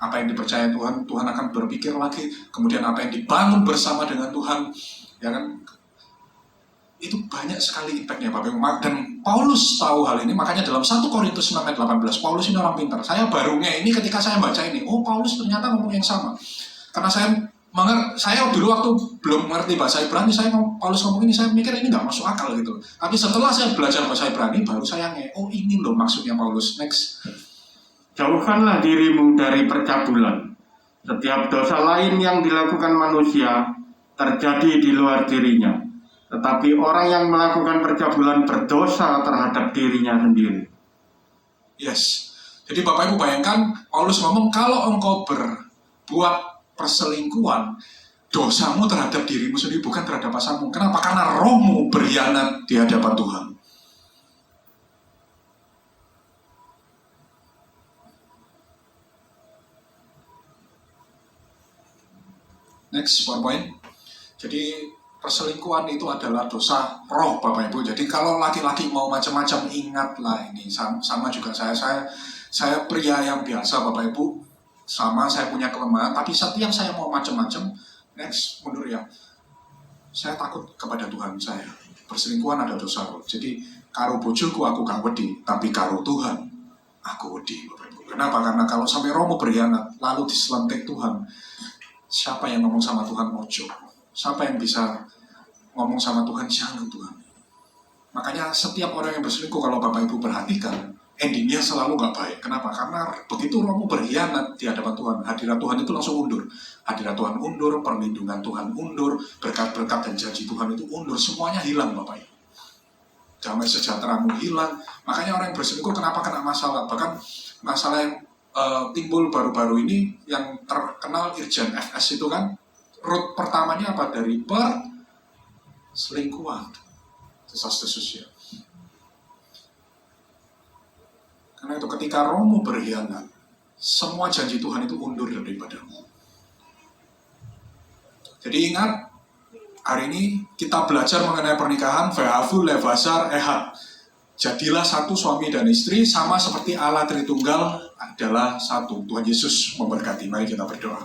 Apa yang dipercaya Tuhan, Tuhan akan berpikir lagi. Kemudian apa yang dibangun bersama dengan Tuhan, ya kan? Itu banyak sekali impact-nya Bapak Ibu. Dan Paulus tahu hal ini, makanya dalam 1 Korintus 6 ayat 18, Paulus ini orang pintar. Saya barunya ini ketika saya baca ini, oh Paulus ternyata ngomong yang sama. Karena saya dulu waktu belum mengerti bahasa Ibrani, Paulus ngomong ini, saya mikir ini nggak masuk akal gitu. Tapi setelah saya belajar bahasa Ibrani, baru saya oh ini loh maksudnya Paulus. Next. Jauhkanlah dirimu dari percabulan. Setiap dosa lain yang dilakukan manusia terjadi di luar dirinya. Tetapi orang yang melakukan percabulan berdosa terhadap dirinya sendiri. Yes. Jadi Bapak Ibu bayangkan, Paulus ngomong kalau engkau berbuat perselingkuhan, dosamu terhadap dirimu sendiri, bukan terhadap pasanganmu. Kenapa? Karena rohmu berkhianat di hadapan Tuhan. Next, PowerPoint. Jadi perselingkuhan itu adalah dosa roh Bapak Ibu. Jadi kalau laki-laki mau macam-macam, ingatlah ini. Sama juga saya pria yang biasa Bapak Ibu. Sama saya punya kelemahan, tapi setiap saya mau macam-macam, next, mundur ya. Saya takut kepada Tuhan saya. Perselingkuhan ada dosa roh. Jadi karo bojoku aku gak wedi, tapi karo Tuhan aku wedi Bapak Ibu. Kenapa? Karena kalau sampai rohmu berkhianat, lalu diselentik Tuhan, siapa yang ngomong sama Tuhan ojo? Siapa yang bisa ngomong sama Tuhan, jangan Tuhan. Makanya setiap orang yang berselingkuh, kalau Bapak Ibu perhatikan, endingnya selalu gak baik. Kenapa? Karena begitu rohmu berkhianat di hadapan Tuhan, hadirat Tuhan itu langsung undur. Hadirat Tuhan undur, perlindungan Tuhan undur, berkat-berkat dan janji Tuhan itu undur, semuanya hilang Bapak Ibu. Damai sejahteramu hilang. Makanya orang yang berselingkuh kenapa kena masalah? Bahkan masalah yang timbul baru-baru ini, yang terkenal Irjen FS itu kan, root pertamanya apa? Dari perselingkuhan. Desas-desus ya. Karena itu ketika rohmu berkhianat, semua janji Tuhan itu undur daripadamu. Jadi ingat, hari ini kita belajar mengenai pernikahan, Vehavu levasar ehad. Jadilah satu suami dan istri, sama seperti Allah Tritunggal adalah satu. Tuhan Yesus memberkati. Mari kita berdoa.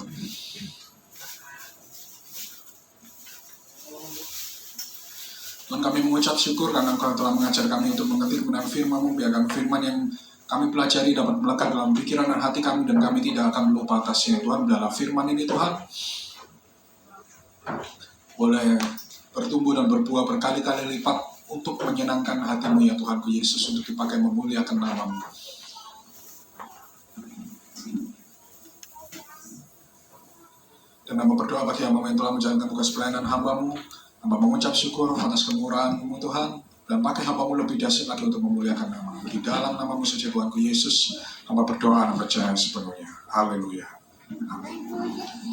Tuhan, kami mengucap syukur karena Engkau telah mengajar kami untuk mengerti kebenaran firman-Mu. Biarkan firman yang kami pelajari dapat melekat dalam pikiran dan hati kami, dan kami tidak akan melupa atasnya. Tuhan, biarlah firman ini Tuhan boleh bertumbuh dan berbuah berkali-kali lipat untuk menyenangkan hati-Mu ya Tuhanku Yesus, untuk dipakai memuliakan nama-Mu. Dan hamba berdoa bagi hamba yang telah menjalankan tugas pelayanan hamba-Mu. Hamba mengucap syukur atas kemurahan-Mu Tuhan, dan pakai hamba-Mu lebih dahsyat lagi untuk memuliakan nama-Mu. Di dalam nama-Mu saja Tuhanku Yesus, hamba berdoa dan percaya sepenuhnya. Haleluya.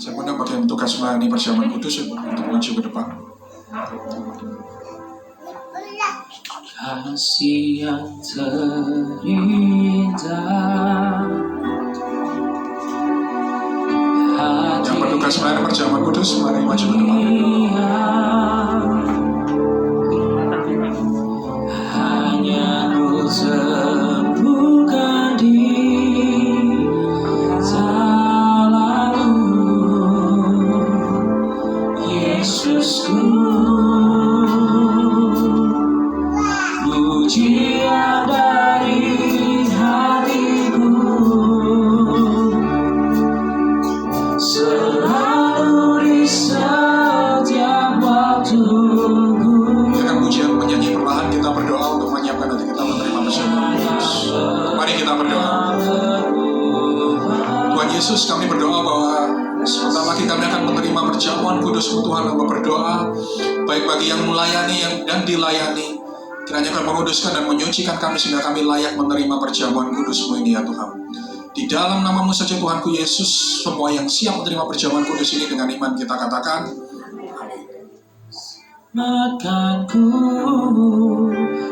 Saya undang bagian tugas melayani perjamuan kudus untuk maju ke depan. Kasih yang terindah, Yang bertugas melayani perjamuan kudus, mari maju ke depan. hanya ku sembuhkan di salahmu, Yesusku. Pujian dari hatiku selalu di setiap waktuku. Dengan pujian menyanyi perlahan kita berdoa untuk menyiapkan hati kita menerima perjamuan kudus. Mari kita berdoa. Tuhan Yesus, kami berdoa bahwa sebentar lagi kami akan menerima perjamuan kudus. Tuhan, kami berdoa baik bagi yang melayani dan dilayani. Kiranya Kau menguduskan dan menyucikan kami sehingga kami layak menerima perjamuan kudus-Mu ini ya Tuhan. Di dalam nama-Mu saja Tuhanku Yesus, semua yang siap menerima perjamuan kudus ini dengan iman kita katakan, Makanku,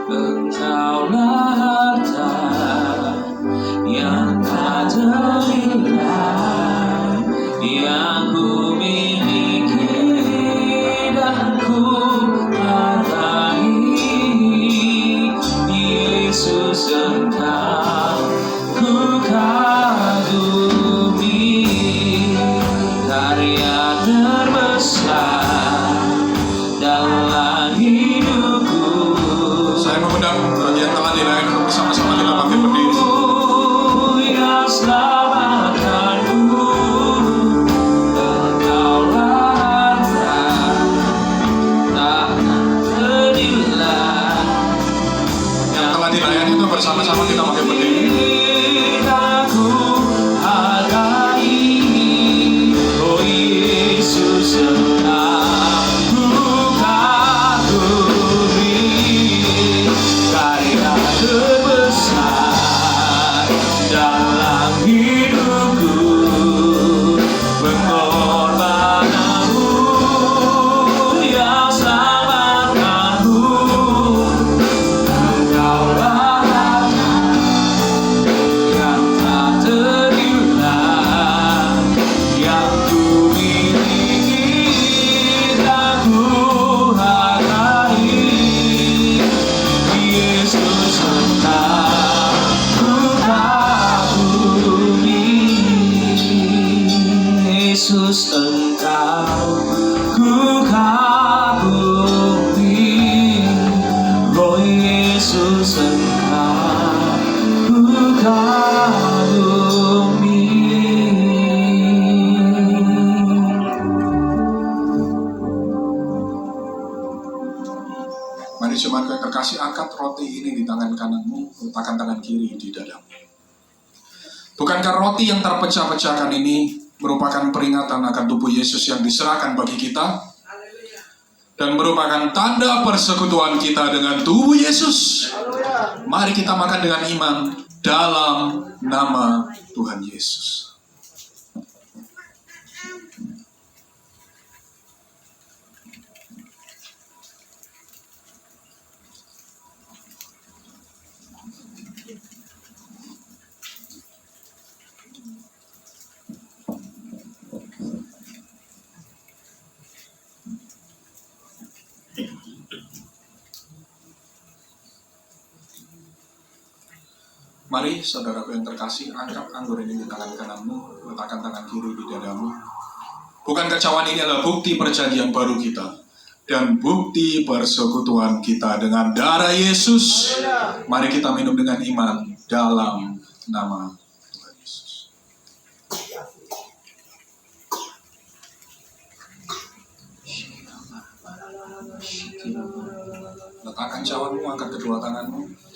Engkaulah harta yang tak ternilai, yang ku miliki dan ku hargai. Yesus, Engkau ku kagumi, karya terbesar dalam hidupku. saya mengundang bagian telah dilayani untuk bersama-sama kita bangkit berdiri. Yang selamatkanku, Engkaulah harta tak ternilai. Yang telah dilayani itu bersama-sama kita bangkit berdiri. Aku hargai, oh Yesus, Engkau ku kagumi, karya terbesar dalam hidupku, pengorbananmu yang selamatkanku. Engkaulah harta yang tak ternilai, yang ku miliki dan ku hargai. Yesus, Engkau ku kagumi. Yesus, Engkau ku kagumi. Oh Yesus, Engkau ku kagumi. Mari jemaat yang terkasih, angkat roti ini di tangan kananmu, letakkan tangan kiri di dadamu. Bukankah roti yang terpecah-pecahkan ini merupakan peringatan akan tubuh Yesus yang diserahkan bagi kita? Dan merupakan tanda persekutuan kita dengan tubuh Yesus. Mari kita makan dengan iman dalam nama Tuhan Yesus. Mari saudaraku yang terkasih, angkat anggur ini di tangan kananmu, letakkan tangan kiri di dadamu. Bukankah cawan ini adalah bukti perjanjian baru kita dan bukti persekutuan kita dengan darah Yesus? Mari kita minum dengan iman dalam nama Tuhan Yesus. Letakkan cawanmu, angkat kedua tanganmu.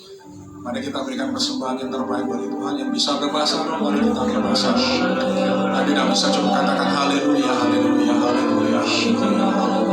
Mari kita berikan persembahan yang terbaik bagi Tuhan. Yang bisa berbahasa roh, mari kita berbahasa roh. Yang tidak bisa cukup katakan haleluya, haleluya, haleluya, haleluya, haleluya.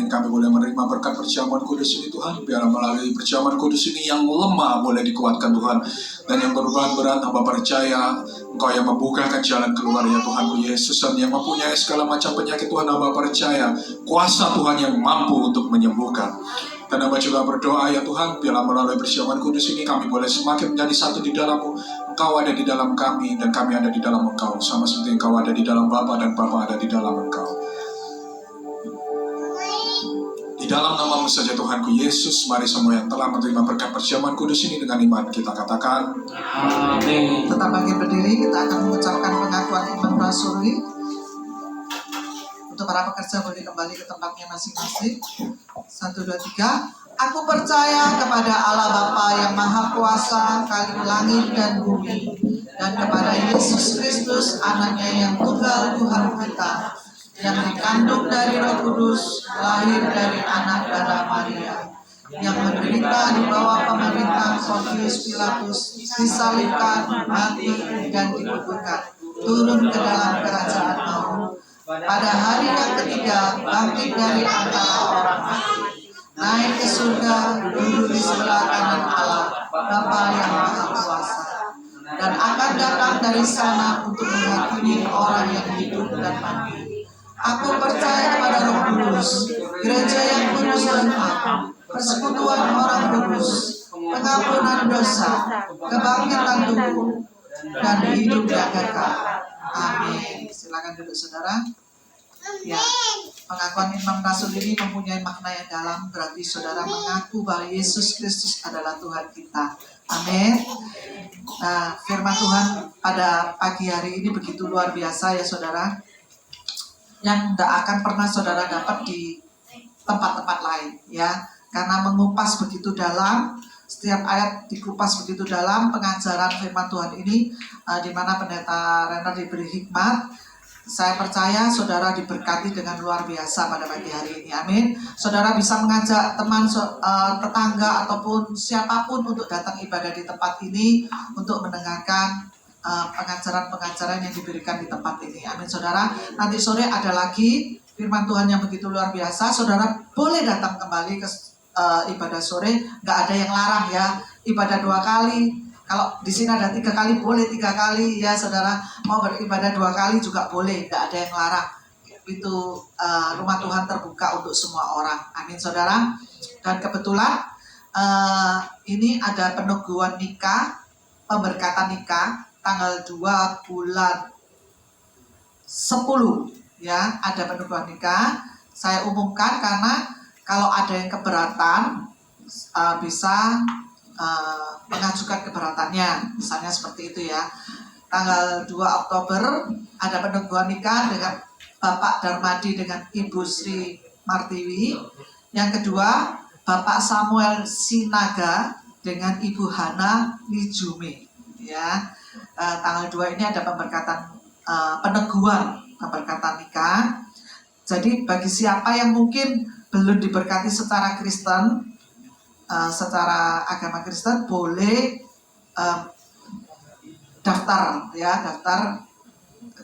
ini kami boleh menerima berkat perjamuan kudus ini Tuhan. Biarlah melalui perjamuan kudus ini yang lemah boleh dikuatkan Tuhan. Dan yang beban berat hamba percaya Engkau yang membukakan jalan keluar ya Tuhanku Yesus. Dan yang mempunyai segala macam penyakit Tuhan hamba percaya kuasa Tuhan yang mampu untuk menyembuhkan. Dan hamba juga berdoa ya Tuhan, biarlah melalui perjamuan kudus ini kami boleh semakin menjadi satu di dalam-Mu. Engkau ada di dalam kami dan kami ada di dalam Engkau. Sama seperti Engkau ada di dalam Bapa dan Bapa ada di dalam Engkau. Di dalam nama-Mu saja Tuhanku Yesus, mari semua yang telah menerima berkat perjamuan kudus ini dengan iman kita katakan Amin. Tetap bangkit berdiri, kita akan mengucapkan pengakuan iman rasuli. Untuk para pekerja boleh kembali ke tempatnya masing-masing. 1, 2, 3. Aku percaya kepada Allah Bapa yang Maha Kuasa, Kali langit dan bumi, dan kepada Yesus Kristus, Anaknya yang tunggal Tuhan kita, yang dikandung dari Roh Kudus, lahir dari anak darah Maria, yang menderita di bawah pemerintahan Pontius Pilatus, disalibkan, mati, dan dikuburkan, turun ke dalam kerajaan maut. Pada hari yang ketiga, bangkit dari antara orang mati, naik ke surga, duduk di sebelah kanan Allah, Bapa yang Maha Kuasa, dan akan datang dari sana untuk menghakimi orang yang hidup dan mati. Aku percaya kepada Roh Kudus, gereja yang kudus dan am, persekutuan orang kudus, pengampunan dosa, kebangkitan tubuh, dan hidup yang kekal. Amin. Silakan duduk saudara. Ya, pengakuan iman rasul ini mempunyai makna yang dalam, berarti saudara mengaku bahwa Yesus Kristus adalah Tuhan kita. Amin. Nah, firman Tuhan pada pagi hari ini begitu luar biasa ya saudara, yang tidak akan pernah saudara dapat di tempat-tempat lain ya, karena mengupas begitu dalam. Setiap ayat dikupas begitu dalam pengajaran firman Tuhan ini, di mana pendeta Renner diberi hikmat. Saya percaya saudara diberkati dengan luar biasa pada pagi hari ini. Amin. Saudara bisa mengajak teman, tetangga ataupun siapapun untuk datang ibadah di tempat ini untuk mendengarkan pengajaran-pengajaran yang diberikan di tempat ini. Amin saudara. Nanti sore ada lagi firman Tuhan yang begitu luar biasa. Saudara boleh datang kembali ke ibadah sore. Nggak ada yang larang ya. Ibadah 2 kali. Kalau di sini ada 3 kali, boleh 3 kali ya saudara. Mau beribadah 2 kali juga boleh, tidak ada yang larang. Itu rumah Tuhan terbuka untuk semua orang. Amin saudara. Dan kebetulan ini ada peneguhan nikah, pemberkatan nikah tanggal 2 bulan 10 ya, ada peneguhan nikah. Saya umumkan karena kalau ada yang keberatan bisa mengajukan keberatannya, misalnya seperti itu ya. Tanggal 2 Oktober ada peneguhan nikah dengan Bapak Darmadi dengan Ibu Sri Martiwi. Yang kedua Bapak Samuel Sinaga dengan Ibu Hana Nijume ya. Tanggal 2 ini ada pemberkatan peneguhan pemberkatan nikah. Jadi bagi siapa yang mungkin belum diberkati secara Kristen, secara agama Kristen, boleh daftar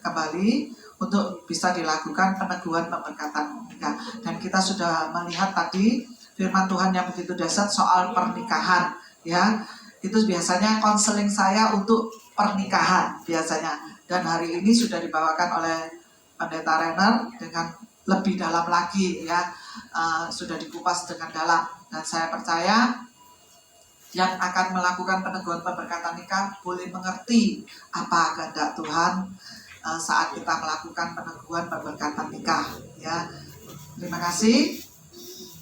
kembali untuk bisa dilakukan peneguhan pemberkatan nikah. Dan kita sudah melihat tadi firman Tuhan yang begitu dahsyat soal pernikahan ya. Itu biasanya konseling saya untuk pernikahan biasanya, dan hari ini sudah dibawakan oleh Pendeta Renner dengan lebih dalam lagi ya, sudah dikupas dengan dalam. Dan saya percaya yang akan melakukan peneguhan pemberkatan nikah boleh mengerti apa kehendak Tuhan saat kita melakukan peneguhan pemberkatan nikah ya. Terima kasih.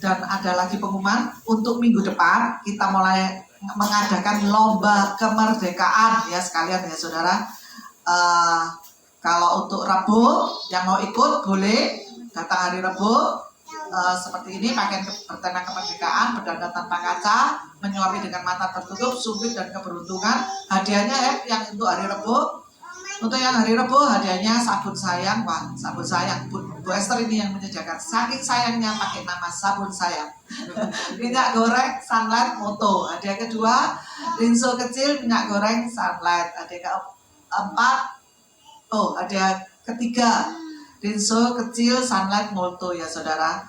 Dan ada lagi pengumuman untuk minggu depan kita mulai mengadakan lomba kemerdekaan ya sekalian ya saudara. Kalau untuk Rabu yang mau ikut boleh datang hari Rabu. Seperti ini, pakai bertema kemerdekaan, berdandan tanpa kaca, menyuapi dengan mata tertutup, sumpit dan keberuntungan. Hadiahnya yang untuk hari Rabu. Untuk yang hari Rabu hadiahnya sabun sayang. Wah, sabun sayang. Bu Esther ini yang menyediakan. Saking sayangnya pakai nama sabun sayang. Minyak goreng Sunlight Moto. Hadiah kedua, rinso kecil minyak goreng Sunlight. Hadiah keempat, hadiah ketiga, rinso kecil Sunlight Moto ya saudara.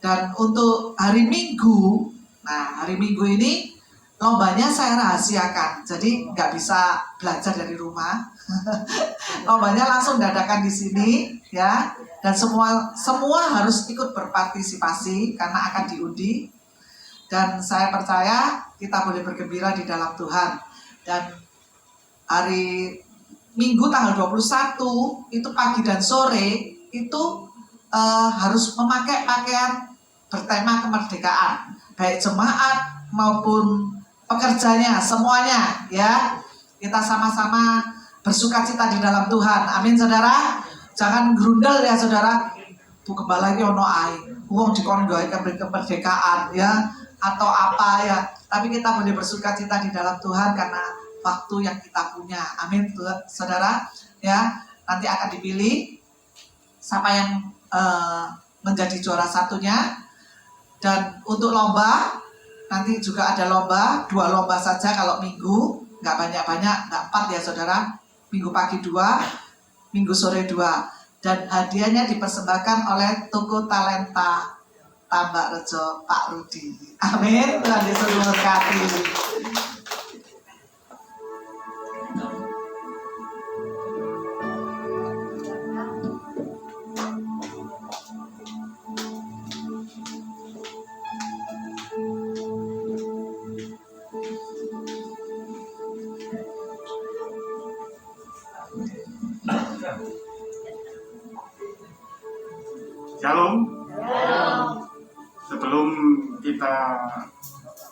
Dan untuk hari Minggu, nah hari Minggu ini lombanya saya rahasiakan, jadi nggak bisa belajar dari rumah. Lombanya langsung dadakan di sini, ya. Dan semua harus ikut berpartisipasi karena akan diundi. Dan saya percaya kita boleh bergembira di dalam Tuhan. Dan hari Minggu tanggal 21 itu pagi dan sore itu harus memakai pakaian bertema kemerdekaan, baik jemaat maupun pekerjanya, semuanya, ya. Kita sama-sama bersukacita di dalam Tuhan. Amin, saudara. Jangan grundel ya, saudara. Bu Gembala iki ono ae. Wong dikon gawe kemerdekaan, ya, atau apa ya. Tapi kita boleh bersukacita di dalam Tuhan karena waktu yang kita punya. Amin, saudara. Ya, nanti akan dipilih siapa yang menjadi juara satunya. Dan untuk lomba, nanti juga ada lomba, 2 lomba saja kalau Minggu, nggak banyak-banyak, nggak 4 ya saudara. Minggu pagi 2, Minggu sore 2. Dan hadiahnya dipersembahkan oleh Toko Talenta Tambak Rejo Pak Rudi. Amin, Tuhan Yesus memberkati. Shalom. Sebelum kita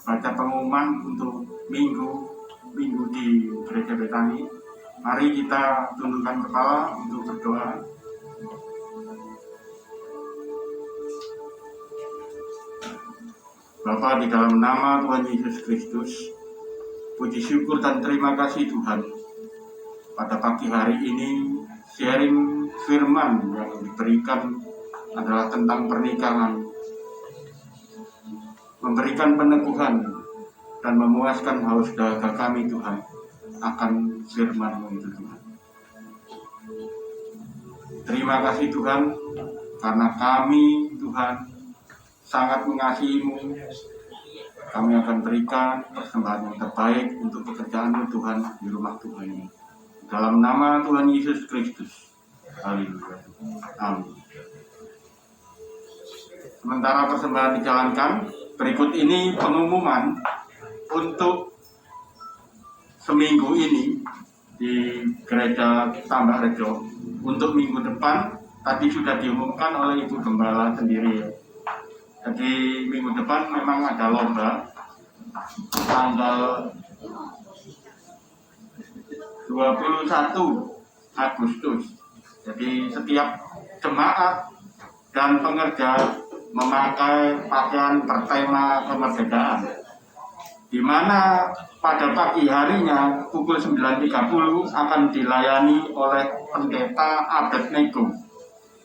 baca pengumuman untuk minggu di Gereja Betani, mari kita tundukkan kepala untuk berdoa. Bapa, di dalam nama Tuhan Yesus Kristus, puji syukur dan terima kasih Tuhan. Pada pagi hari ini, sharing firman yang diberikan adalah tentang pernikahan, memberikan peneguhan dan memuaskan haus dahaga kami Tuhan akan firman-Mu itu Tuhan. Terima kasih Tuhan karena kami Tuhan sangat mengasihi-Mu. Kami akan berikan persembahan yang terbaik untuk pekerjaan-Mu Tuhan di rumah Tuhan ini. Dalam nama Tuhan Yesus Kristus. Haleluya. Amin. Sementara persembahan dijalankan, berikut ini pengumuman untuk seminggu ini di Gereja Tambak Rejo. Untuk minggu depan, tadi sudah diumumkan oleh Ibu Gembala sendiri. Jadi minggu depan memang ada lomba tanggal 21 Agustus. Jadi setiap jemaat dan pengerja memakai pakaian bertema kemerdekaan, di mana pada pagi harinya pukul 9.30 akan dilayani oleh pendeta Abednego,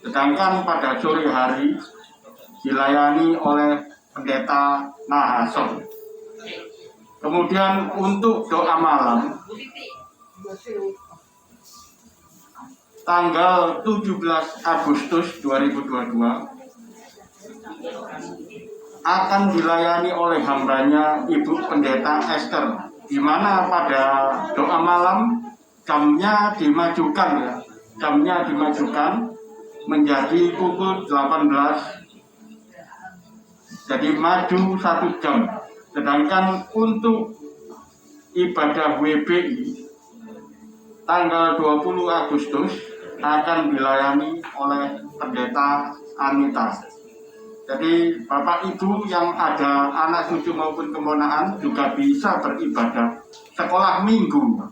sedangkan pada sore hari dilayani oleh pendeta Nahason. Kemudian untuk doa malam tanggal 17 Agustus 2022 akan dilayani oleh hambanya Ibu Pendeta Esther, di mana pada doa malam jamnya dimajukan menjadi pukul 18, jadi maju 1 jam. Sedangkan untuk ibadah WBI tanggal 20 Agustus akan dilayani oleh Pendeta Anita. Jadi Bapak Ibu yang ada anak cucu maupun keponakan juga bisa beribadah sekolah minggu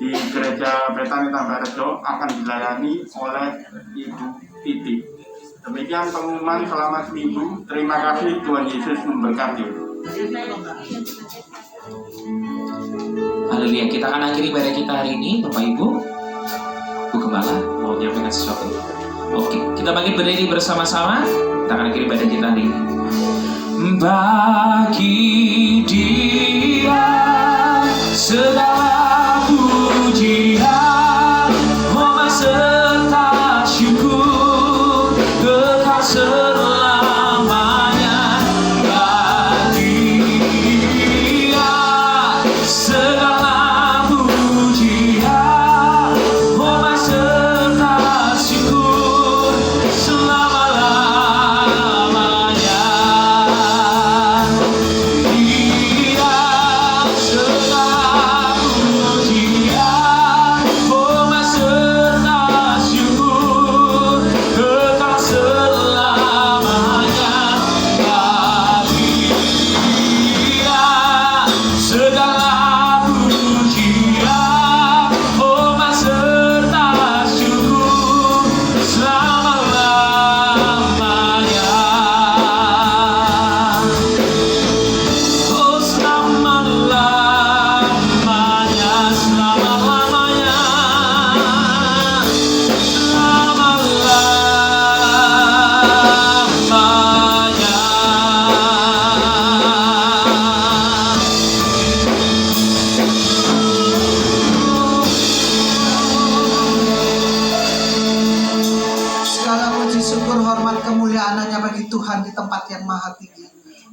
di Gereja Betani Tambak Rejo akan dilayani oleh Ibu Titi. Demikian pengumuman selama seminggu. Terima kasih, Tuhan Yesus memberkati. Haleluya. Kita akan akhiri ibadah kita hari ini, Bapak Ibu. Bu Gembala mau menyampaikan sesuatu. Oke, kita bagi berdiri bersama-sama. Kita akan akhiri ibadah kita hari ini. Bagi Dia segala pujian, hormat serta syukur kekal selama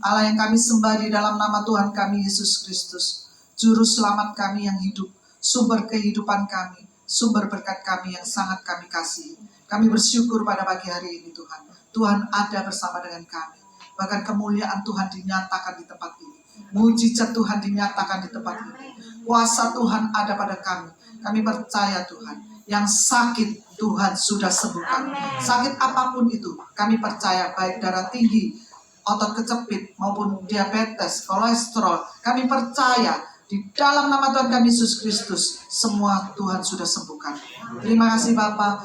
Allah yang kami sembah di dalam nama Tuhan kami Yesus Kristus, Juru Selamat kami yang hidup, sumber kehidupan kami, sumber berkat kami yang sangat kami kasihi. Kami bersyukur pada pagi hari ini Tuhan. Tuhan ada bersama dengan kami. Bahkan kemuliaan Tuhan dinyatakan di tempat ini. Mujizat Tuhan dinyatakan di tempat ini. Kuasa Tuhan ada pada kami. Kami percaya Tuhan, yang sakit Tuhan sudah sembuhkan. Sakit apapun itu, kami percaya baik darah tinggi, otot kecepit maupun diabetes, kolesterol, kami percaya di dalam nama Tuhan kami Yesus Kristus semua Tuhan sudah sembuhkan. Terima kasih Bapa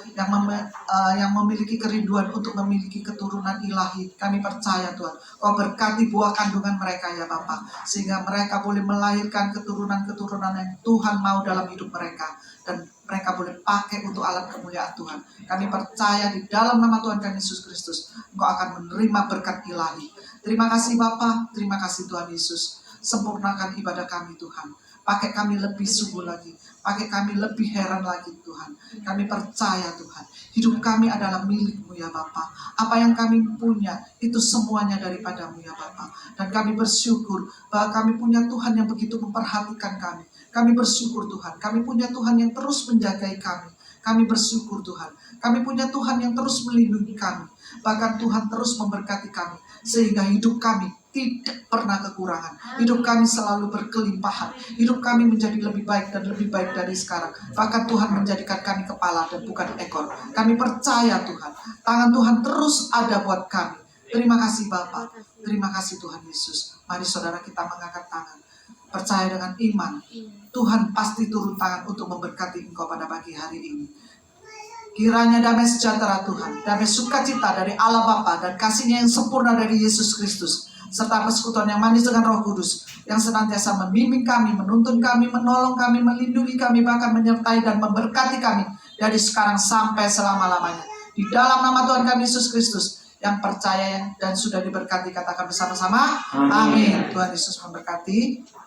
yang memiliki kerinduan untuk memiliki keturunan ilahi. Kami percaya Tuhan, Kau berkati buah kandungan mereka ya Bapa, sehingga mereka boleh melahirkan keturunan-keturunan yang Tuhan mau dalam hidup mereka, dan mereka boleh pakai untuk alat kemuliaan Tuhan. Kami percaya di dalam nama Tuhan kami Yesus Kristus, Engkau akan menerima berkat ilahi. Terima kasih Bapa, terima kasih Tuhan Yesus. Sempurnakan ibadah kami Tuhan. Pakai kami lebih sungguh lagi. Pakai kami lebih heran lagi Tuhan. Kami percaya Tuhan, hidup kami adalah milik-Mu ya Bapa. Apa yang kami punya itu semuanya daripada-Mu ya Bapa. Dan kami bersyukur bahwa kami punya Tuhan yang begitu memperhatikan kami. Kami bersyukur Tuhan, kami punya Tuhan yang terus menjagai kami. Kami bersyukur Tuhan, kami punya Tuhan yang terus melindungi kami. Bahkan Tuhan terus memberkati kami, sehingga hidup kami tidak pernah kekurangan. Hidup kami selalu berkelimpahan. Hidup kami menjadi lebih baik dan lebih baik dari sekarang. Bahkan Tuhan menjadikan kami kepala dan bukan ekor. Kami percaya Tuhan, tangan Tuhan terus ada buat kami. Terima kasih Bapa. Terima kasih Tuhan Yesus. Mari saudara kita mengangkat tangan. Percaya dengan iman, Tuhan pasti turun tangan untuk memberkati engkau pada pagi hari ini. Kiranya damai sejahtera Tuhan, damai sukacita dari Allah Bapa dan kasih-Nya yang sempurna dari Yesus Kristus, serta persekutuan yang manis dengan Roh Kudus, yang senantiasa membimbing kami, menuntun kami, menolong kami, melindungi kami, bahkan menyertai dan memberkati kami dari sekarang sampai selama-lamanya. Di dalam nama Tuhan kami Yesus Kristus, yang percaya dan sudah diberkati, katakan bersama-sama, amin. Tuhan Yesus memberkati.